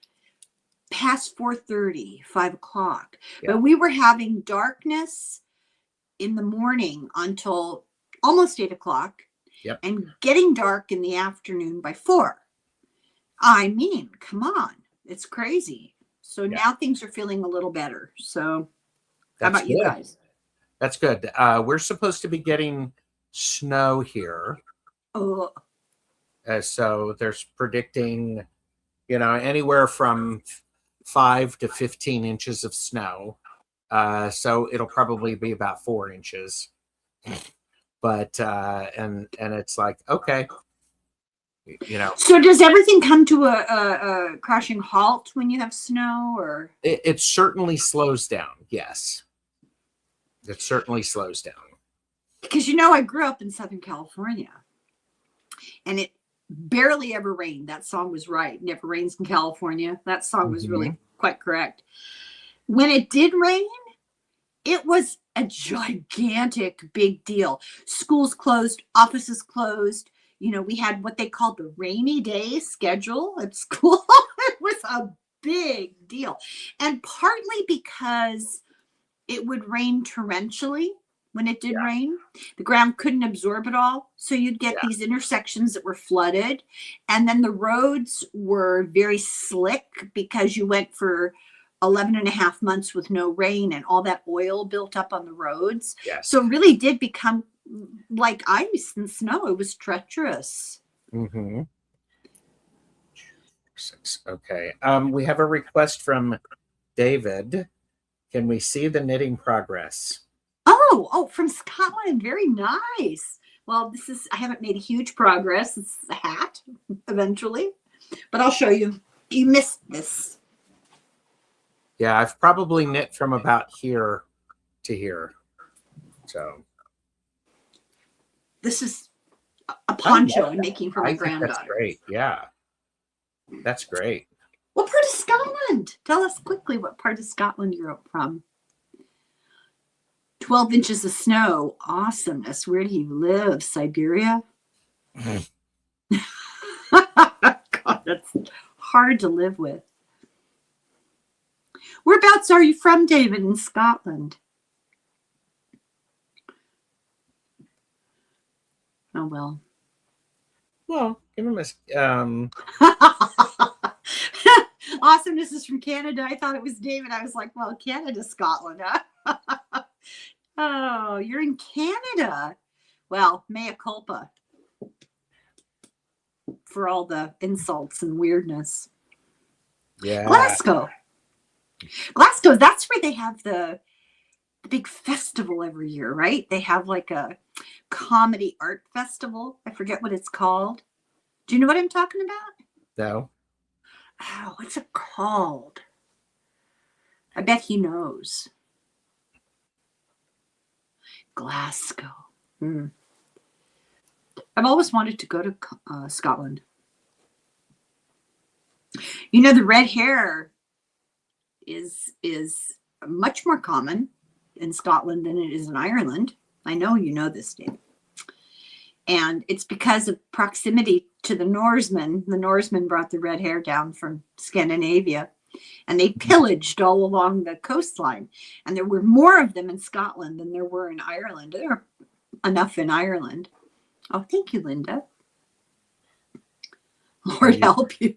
past 4:30, 5 o'clock. Yeah. But we were having darkness in the morning until almost 8 o'clock. Yep. And getting dark in the afternoon by 4. I mean, come on. It's crazy. So now things are feeling a little better. So how about you guys? That's good. We're supposed to be getting snow here. Oh. So there's predicting, you know, anywhere from 5 to 15 inches of snow. So it'll probably be about 4 inches. But and it's like, okay, you know. So does everything come to a crashing halt when you have snow, or it certainly slows down? Yes, it certainly slows down. Because, you know, I grew up in Southern California, and it barely ever rained. That song was right. Never rains in California. That song was really quite correct. When it did rain, it was a gigantic big deal. Schools closed, offices closed. You know, we had what they called the rainy day schedule at school. It was a big deal. And partly because it would rain torrentially when it did rain. The ground couldn't absorb it all. So you'd get these intersections that were flooded. And then the roads were very slick because you went for 11 and a half months with no rain, and all that oil built up on the roads. Yes. So it really did become like ice and snow. It was treacherous. Mm-hmm. Okay. We have a request from David. Can we see the knitting progress? Oh, from Scotland. Very nice. Well, I haven't made a huge progress. It's a hat eventually, but I'll show you. You missed this. Yeah, I've probably knit from about here to here. So this is a poncho I'm making for my granddaughter. That's great. Yeah, that's great. What part of Scotland? Tell us quickly what part of Scotland you're from. 12 inches of snow. Awesomeness. Where do you live? Siberia? God, that's hard to live with. Whereabouts are you from, David, in Scotland? Oh, well. Well, give him a... Awesome. This is from Canada. I thought it was David. I was like, well, Canada, Scotland, huh? Oh, you're in Canada. Well, mea culpa for all the insults and weirdness. Yeah. Glasgow, that's where they have the big festival every year, right? They have like a comedy art festival. I forget what it's called. Do you know what I'm talking about? No. Oh, what's it called? I bet he knows. Glasgow. I've always wanted to go to Scotland. You know, the red hair is much more common in Scotland than it is in Ireland. I know you know this, Dave. And it's because of proximity to the Norsemen. The Norsemen brought the red hair down from Scandinavia, and they pillaged all along the coastline. And there were more of them in Scotland than there were in Ireland. There are enough in Ireland. Oh, thank you, Linda. Lord help you.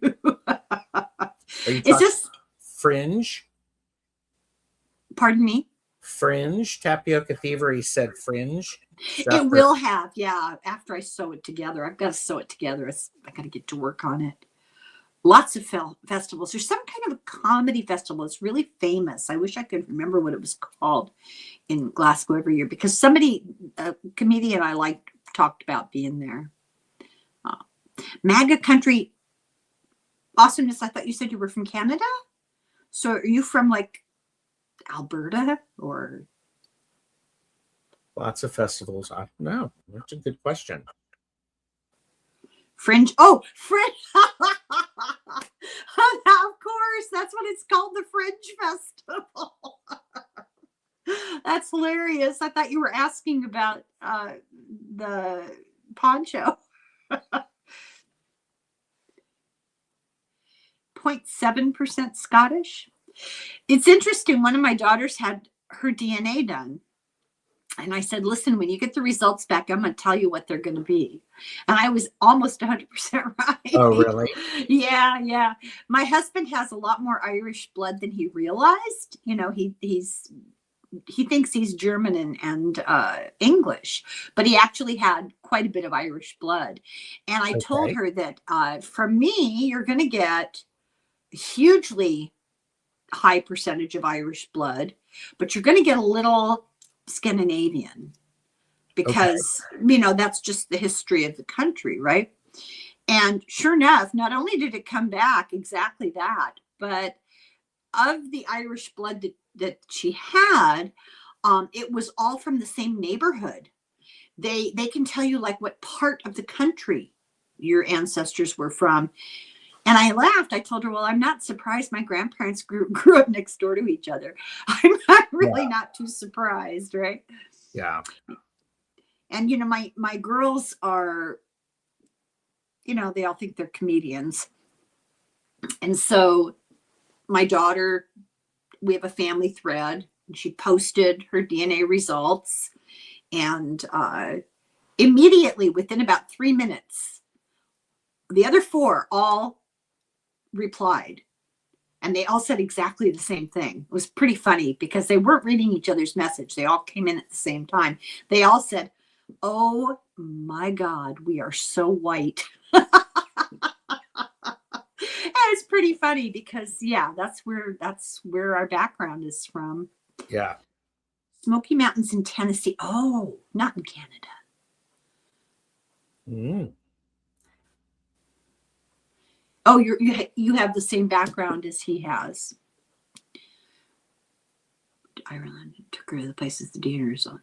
Is this fringe? Pardon me? Fringe. Tapioca Thievery said fringe. It will have, yeah, after I sew it together. I've got to sew it together. I got to get to work on it. Lots of festivals. There's some kind of a comedy festival. It's really famous. I wish I could remember what it was called in Glasgow every year, because somebody, a comedian I liked, talked about being there. MAGA country. Awesomeness, I thought you said you were from Canada. So are you from like Alberta or? Lots of festivals. I don't know. That's a good question. Fringe. Oh, Fringe. Of course. That's what it's called, the Fringe Festival. That's hilarious. I thought you were asking about the poncho. 0.7% Scottish. It's interesting. One of my daughters had her DNA done. And I said, listen, when you get the results back, I'm going to tell you what they're going to be. And I was almost 100% right. Oh, really? Yeah, yeah. My husband has a lot more Irish blood than he realized. You know, he thinks he's German and English, but he actually had quite a bit of Irish blood. And I told her that from me, you're going to get a hugely high percentage of Irish blood, but you're going to get a little Scandinavian because, you know, that's just the history of the country, right? And sure enough, not only did it come back exactly that, but of the Irish blood that she had, it was all from the same neighborhood. They can tell you like what part of the country your ancestors were from. And I laughed. I told her, well, I'm not surprised my grandparents grew up next door to each other. I'm really not too surprised, right? Yeah. And, you know, my girls are, you know, they all think they're comedians. And so my daughter, we have a family thread, and she posted her DNA results. And immediately, within about 3 minutes, the other 4 all replied, and they all said exactly the same thing. It was pretty funny because they weren't reading each other's message. They all came in at the same time. They all said, oh my God, we are so white. And it's pretty funny because, yeah, that's where our background is from. Yeah. Smoky Mountains in Tennessee. Oh, not in Canada. Mm. Oh, you have the same background as he has. Ireland took her to the places the diners on.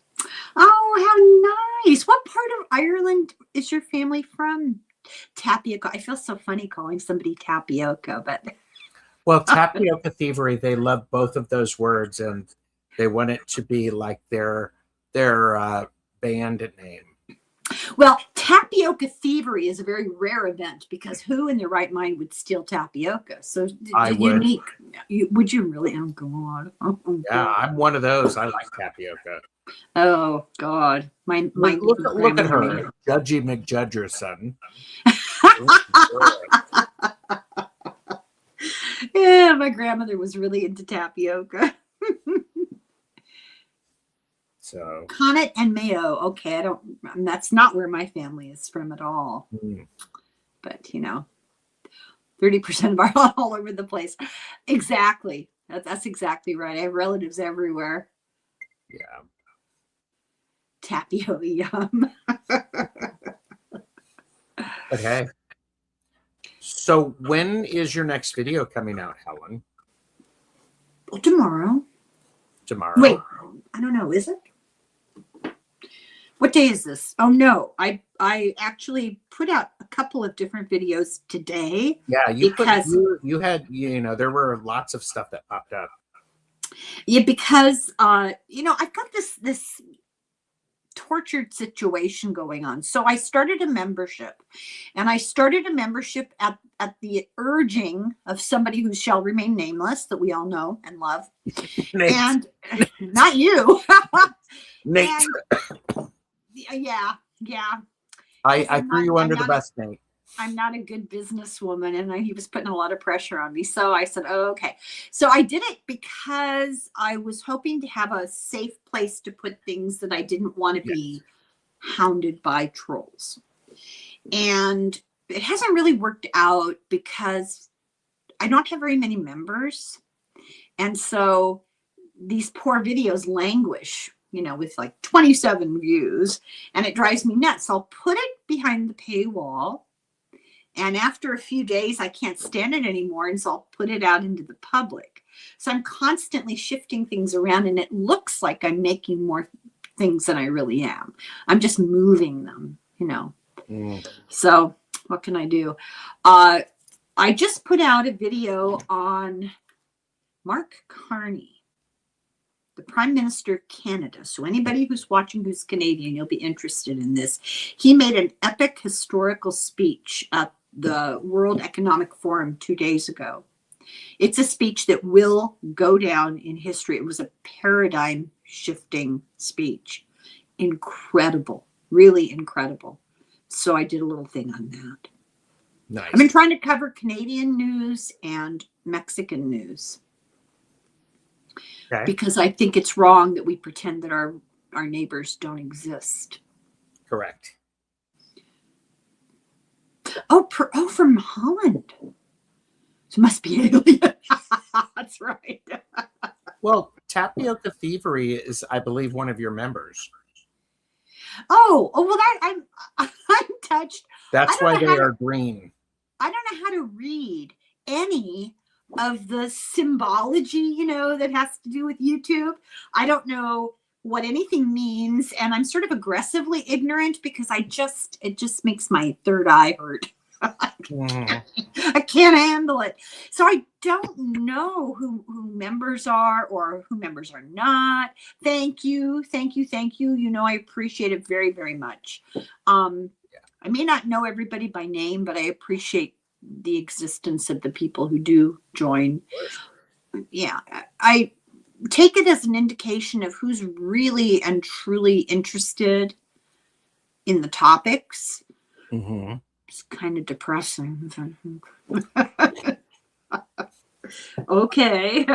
Oh, how nice! What part of Ireland is your family from? Tapioca. I feel so funny calling somebody tapioca, but well, Tapioca Thievery, they love both of those words, and they want it to be like their band name. Well, Tapioca Thievery is a very rare event because who in their right mind would steal tapioca? So I would. Unique. Would you really? Oh God! Oh, yeah, God. I'm one of those. I like tapioca. Oh God! My look at her, Judgy McJudgerson. Yeah, my grandmother was really into tapioca. So Connaught and Mayo. Okay, that's not where my family is from at all. But you know, 30% of our all over the place. Exactly. That's exactly right. I have relatives everywhere. Yeah. Tapioca, yum. Okay. So when is your next video coming out, Helen? Well, tomorrow. Tomorrow? Wait, I don't know. Is it? What day is this? Oh no, I actually put out a couple of different videos today. Yeah, you had there were lots of stuff that popped up. Yeah, because you know, I've got this tortured situation going on. So I started a membership, and I started a membership at the urging of somebody who shall remain nameless, that we all know and love. And not you. Nate. And, yeah. I threw you under the bus, Nate. I'm not a good businesswoman, and he was putting a lot of pressure on me. So I said, oh, okay. So I did it because I was hoping to have a safe place to put things that I didn't want to be hounded by trolls. And it hasn't really worked out because I don't have very many members. And so these poor videos languish, with like 27 views, and it drives me nuts. So I'll put it behind the paywall. And after a few days, I can't stand it anymore. And so I'll put it out into the public. So I'm constantly shifting things around, and it looks like I'm making more things than I really am. I'm just moving them, So what can I do? I just put out a video on Mark Carney, the Prime Minister of Canada. So anybody who's watching who's Canadian, you'll be interested in this. He made an epic historical speech at the World Economic Forum 2 days ago. It's a speech that will go down in history. It was a paradigm shifting speech. Incredible, really incredible. So I did a little thing on that. Nice. I've been trying to cover Canadian news and Mexican news. Okay. Because I think it's wrong that we pretend that our neighbors don't exist. Correct. Oh, from Holland. So it must be alien. That's right. Well, Tapioca Thievery is, I believe, one of your members. Oh, well, I'm touched. That's why they are green. I don't know how to read any of the symbology, that has to do with YouTube. I don't know what anything means, and I'm sort of aggressively ignorant because it just makes my third eye hurt. I can't handle it. So I don't know who members are or who members are not. Thank you. I appreciate it very, very much. I may not know everybody by name, but I appreciate the existence of the people who do join. Yeah, I take it as an indication of who's really and truly interested in the topics. Mm-hmm. It's kind of depressing. Okay.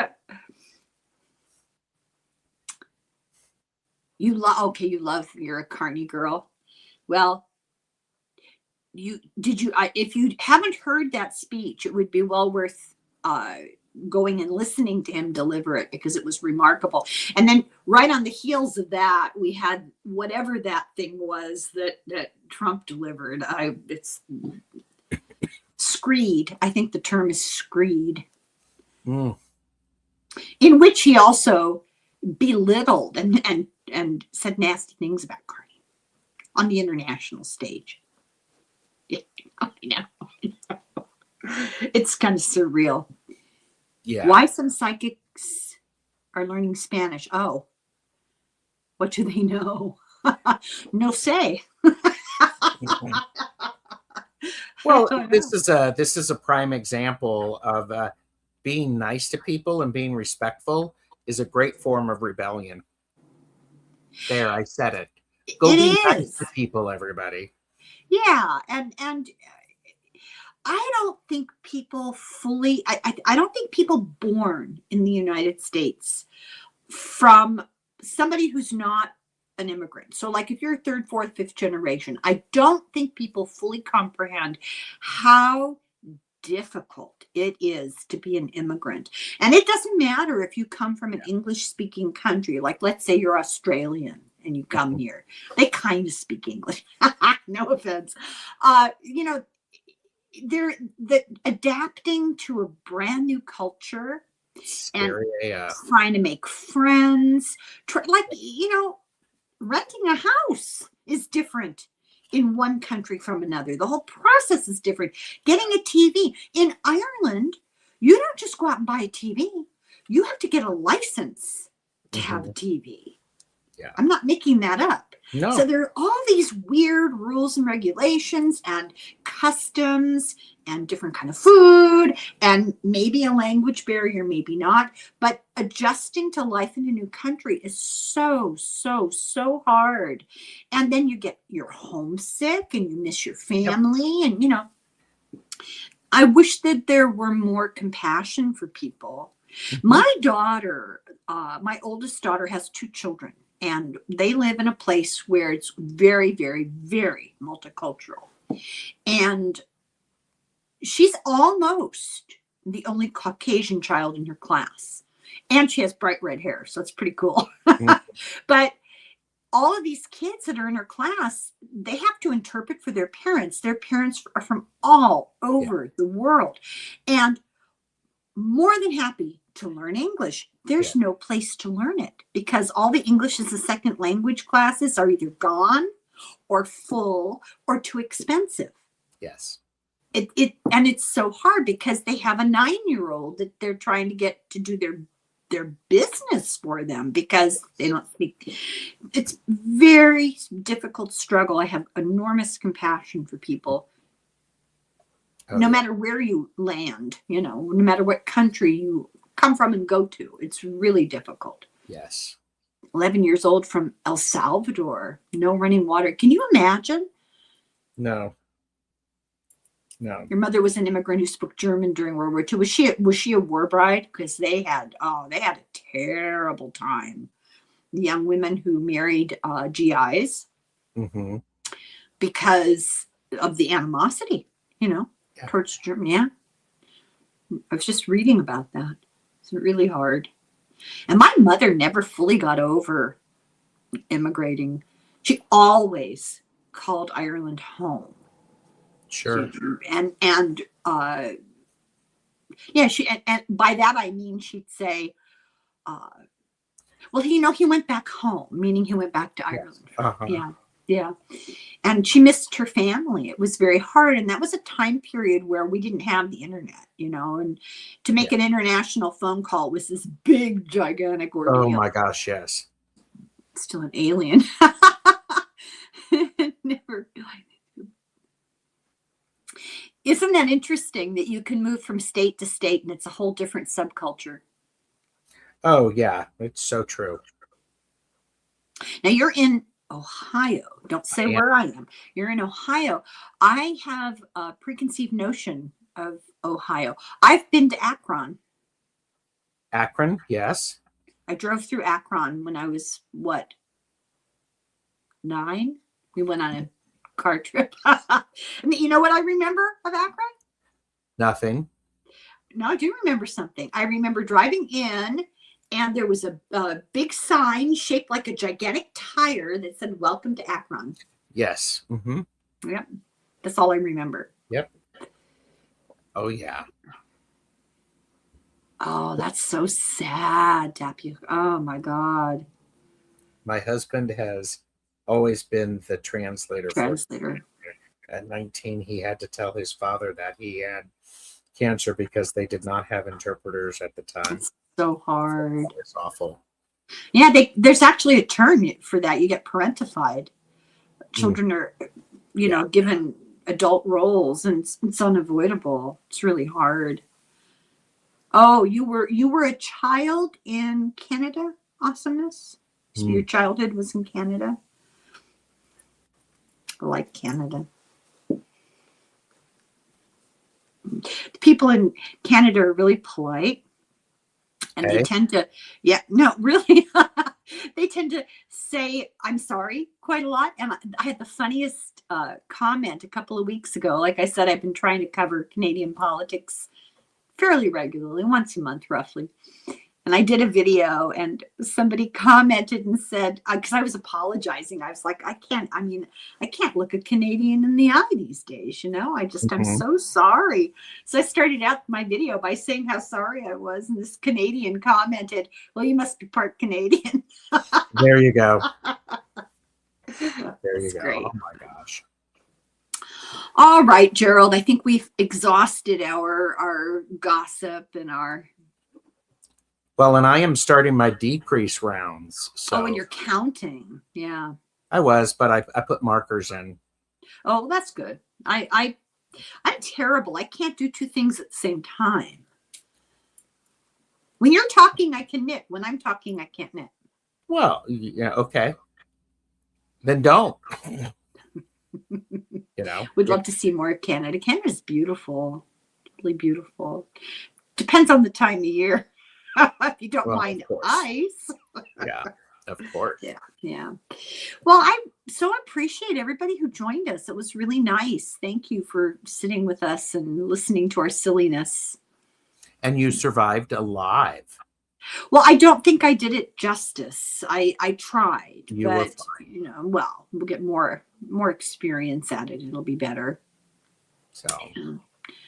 You're a Carney girl. Well, if you haven't heard that speech, it would be well worth going and listening to him deliver it, because it was remarkable. And then right on the heels of that, we had whatever that thing was that Trump delivered. It's screed. I think the term is screed. In which he also belittled and said nasty things about Carney on the international stage. Yeah, I know. It's kind of surreal. Yeah. Why some psychics are learning Spanish? Oh, what do they know? No say. Well, this is a prime example of being nice to people and being respectful is a great form of rebellion. There, I said it. Go be nice to people, everybody. Yeah, and I don't think people fully. I don't think people born in the United States from somebody who's not an immigrant. So like if you're third, fourth, fifth generation, I don't think people fully comprehend how difficult it is to be an immigrant. And it doesn't matter if you come from an English speaking country, like let's say you're Australian and you come here, they kind of speak English. No offense. They're adapting to a brand new culture and trying to make friends, renting a house is different in one country from another. The whole process is different. Getting a TV in Ireland, you don't just go out and buy a TV. You have to get a license to have a TV. Yeah. I'm not making that up. No. So there are all these weird rules and regulations and customs and different kind of food and maybe a language barrier, maybe not. But adjusting to life in a new country is so, so, so hard. And then you're homesick and you miss your family. And, I wish that there were more compassion for people. My daughter, my oldest daughter, has 2 children, and they live in a place where it's very, very, very multicultural. And she's almost the only Caucasian child in her class. And she has bright red hair, so it's pretty cool. But all of these kids that are in her class, they have to interpret for their parents. Their parents are from all over the world. And more than happy to learn English. There's no place to learn it because all the English as a second language classes are either gone or full or too expensive. Yes. And it's so hard because they have a 9-year-old that they're trying to get to do their business for them because they don't speak. It's very difficult struggle. I have enormous compassion for people. No matter where you land, no matter what country you come from and go to, it's really difficult. Yes. 11 years old from El Salvador, no running water. Can you imagine? No. Your mother was an immigrant who spoke German during World War II. Was she a war bride? Because they had a terrible time. The young women who married GIs because of the animosity, towards Germany. Yeah. I was just reading about that. It's really hard. And my mother never fully got over immigrating. She always called Ireland home. Sure. And by that I mean she'd say, well, he went back home, meaning he went back to Ireland. Yeah. And she missed her family. It was very hard. And that was a time period where we didn't have the internet, and to make an international phone call was this big, gigantic ordeal. Oh my gosh, yes. Still an alien. Never realized. Isn't that interesting that you can move from state to state and it's a whole different subculture? Oh, yeah. It's so true. Now you're in Ohio. Don't say where I am. You're in Ohio. I have a preconceived notion of Ohio. I've been to Akron. Akron, yes. I drove through Akron when I was, 9? We went on a car trip. You know what I remember of Akron? Nothing. No, I do remember something. I remember driving in and there was a big sign shaped like a gigantic tire that said, "Welcome to Akron." Yes. Mm-hmm. Yep. That's all I remember. Yep. Oh, yeah. Oh, that's so sad, Tapu. Oh, my God. My husband has always been the translator. At 19, he had to tell his father that he had cancer because they did not have interpreters at the time. It's so hard. It's awful. Yeah, there's actually a term for that. You get parentified. Children are, given adult roles, and it's unavoidable. It's really hard. Oh, you were a child in Canada? Awesomeness. So your childhood was in Canada? I like Canada. People in Canada are really polite. And they tend to, really. They tend to say, "I'm sorry," quite a lot. And I had the funniest comment a couple of weeks ago. Like I said, I've been trying to cover Canadian politics fairly regularly, once a month, roughly. And I did a video and somebody commented and said, because I was apologizing, I was like, I can't look a Canadian in the eye these days, I'm so sorry. So I started out my video by saying how sorry I was. And this Canadian commented, "Well, you must be part Canadian." There you go. There you go. Great. Oh my gosh. All right, Gerald, I think we've exhausted our gossip and our... Well, and I am starting my decrease rounds. So and you're counting. Yeah. I was, but I put markers in. Oh, that's good. I'm terrible. I can't do 2 things at the same time. When you're talking, I can knit. When I'm talking, I can't knit. Well, yeah, okay. Then don't. We'd love to see more of Canada. Canada's beautiful. really beautiful. Depends on the time of year. If you don't Well, mind of course. ice. Yeah, of course. Yeah, yeah. Well, I so appreciate everybody who joined us. It was really nice. Thank you for sitting with us and listening to our silliness. And you survived alive. Well, I don't think I did it justice. I tried, You were but fine. you know, well, we'll get more experience at it. It'll be better. So, Yeah.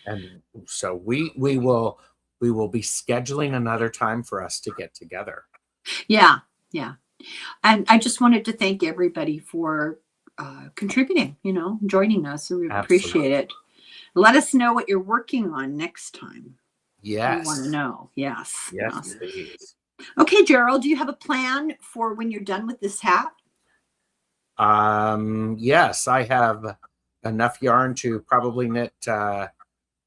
and so we will be scheduling another time for us to get together. Yeah, yeah. And I just wanted to thank everybody for contributing, you know, joining us. We appreciate it. Let us know what you're working on next time. Yes. We want to know. Yes. Yes, please. Okay, Gerald, do you have a plan for when you're done with this hat? Yes, I have enough yarn to probably knit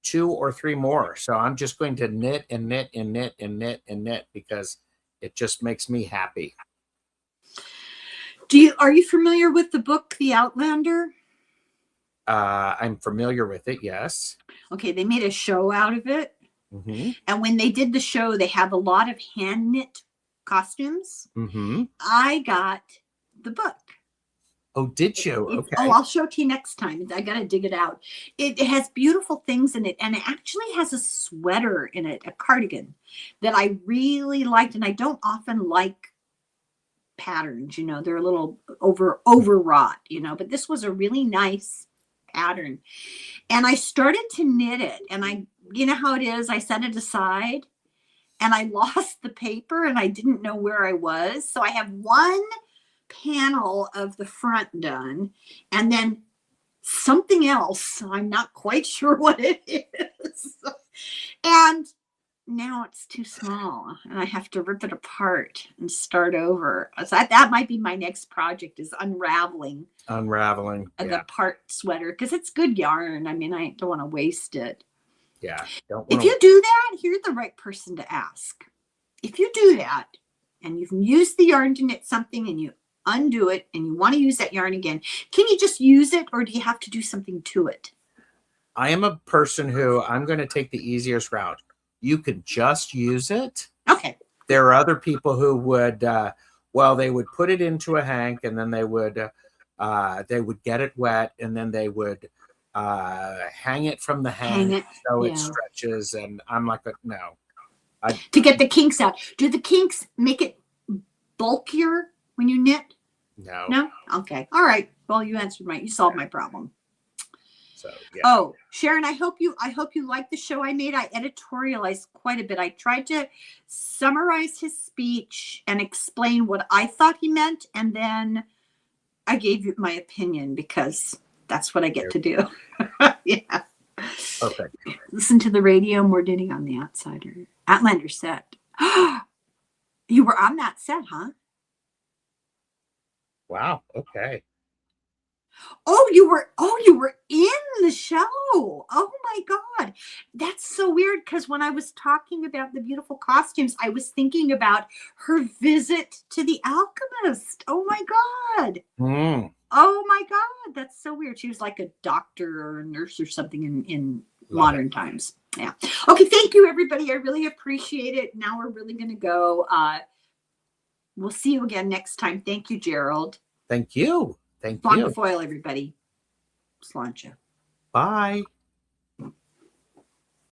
2 or 3 more. So I'm just going to knit and knit and knit and knit and knit because it just makes me happy. Are you familiar with the book The Outlander? I'm familiar with it, yes. Okay, they made a show out of it. Mm-hmm. And when they did the show, they have a lot of hand knit costumes. Mm-hmm. I got the book. Oh, did you? Okay. Oh, I'll show it to you next time. I got to dig it out. It has beautiful things in it. And it actually has a sweater in it, a cardigan that I really liked. And I don't often like patterns, you know, they're a little overwrought, you know, but this was a really nice pattern. And I started to knit it, and you know how it is, I set it aside and I lost the paper and I didn't know where I was. So I have one panel of the front done and then something else. I'm not quite sure what it is. And now it's too small and I have to rip it apart and start over. So that might be my next project, is unraveling the part sweater, because it's good yarn. I mean, I don't want to waste it. Yeah. If you do that, you're the right person to ask. If you do that and you've used the yarn to knit something and you undo it and you want to use that yarn again, can you just use it, or do you have to do something to it? I am a person who I'm going to take the easiest route. You could just use it. Okay. There are other people who would, they would put it into a hank and then they would get it wet and then they would hang it from the hank so it stretches. And I'm like, no. To get the kinks out. Do the kinks make it bulkier when you knit? No. No? Okay. All right. Well, you solved my problem. So, yeah. Oh, Sharon, I hope you liked the show I made. I editorialized quite a bit. I tried to summarize his speech and explain what I thought he meant, and then I gave you my opinion because that's what I get to do. Yeah. Okay. Listen to the radio, more knitting on the outsider. Outlander set. You were on that set, huh? Wow. Okay. Oh, you were in the show. Oh my God. That's so weird, because when I was talking about the beautiful costumes, I was thinking about her visit to the alchemist. Oh my God. Oh my God. That's so weird. She was like a doctor or a nurse or something in modern times. Yeah. Okay. Thank you, everybody. I really appreciate it. Now we're really going to go. We'll see you again next time. Thank you, Gerald. Thank you. Thank you. Long foil, everybody. Sláinte. Bye.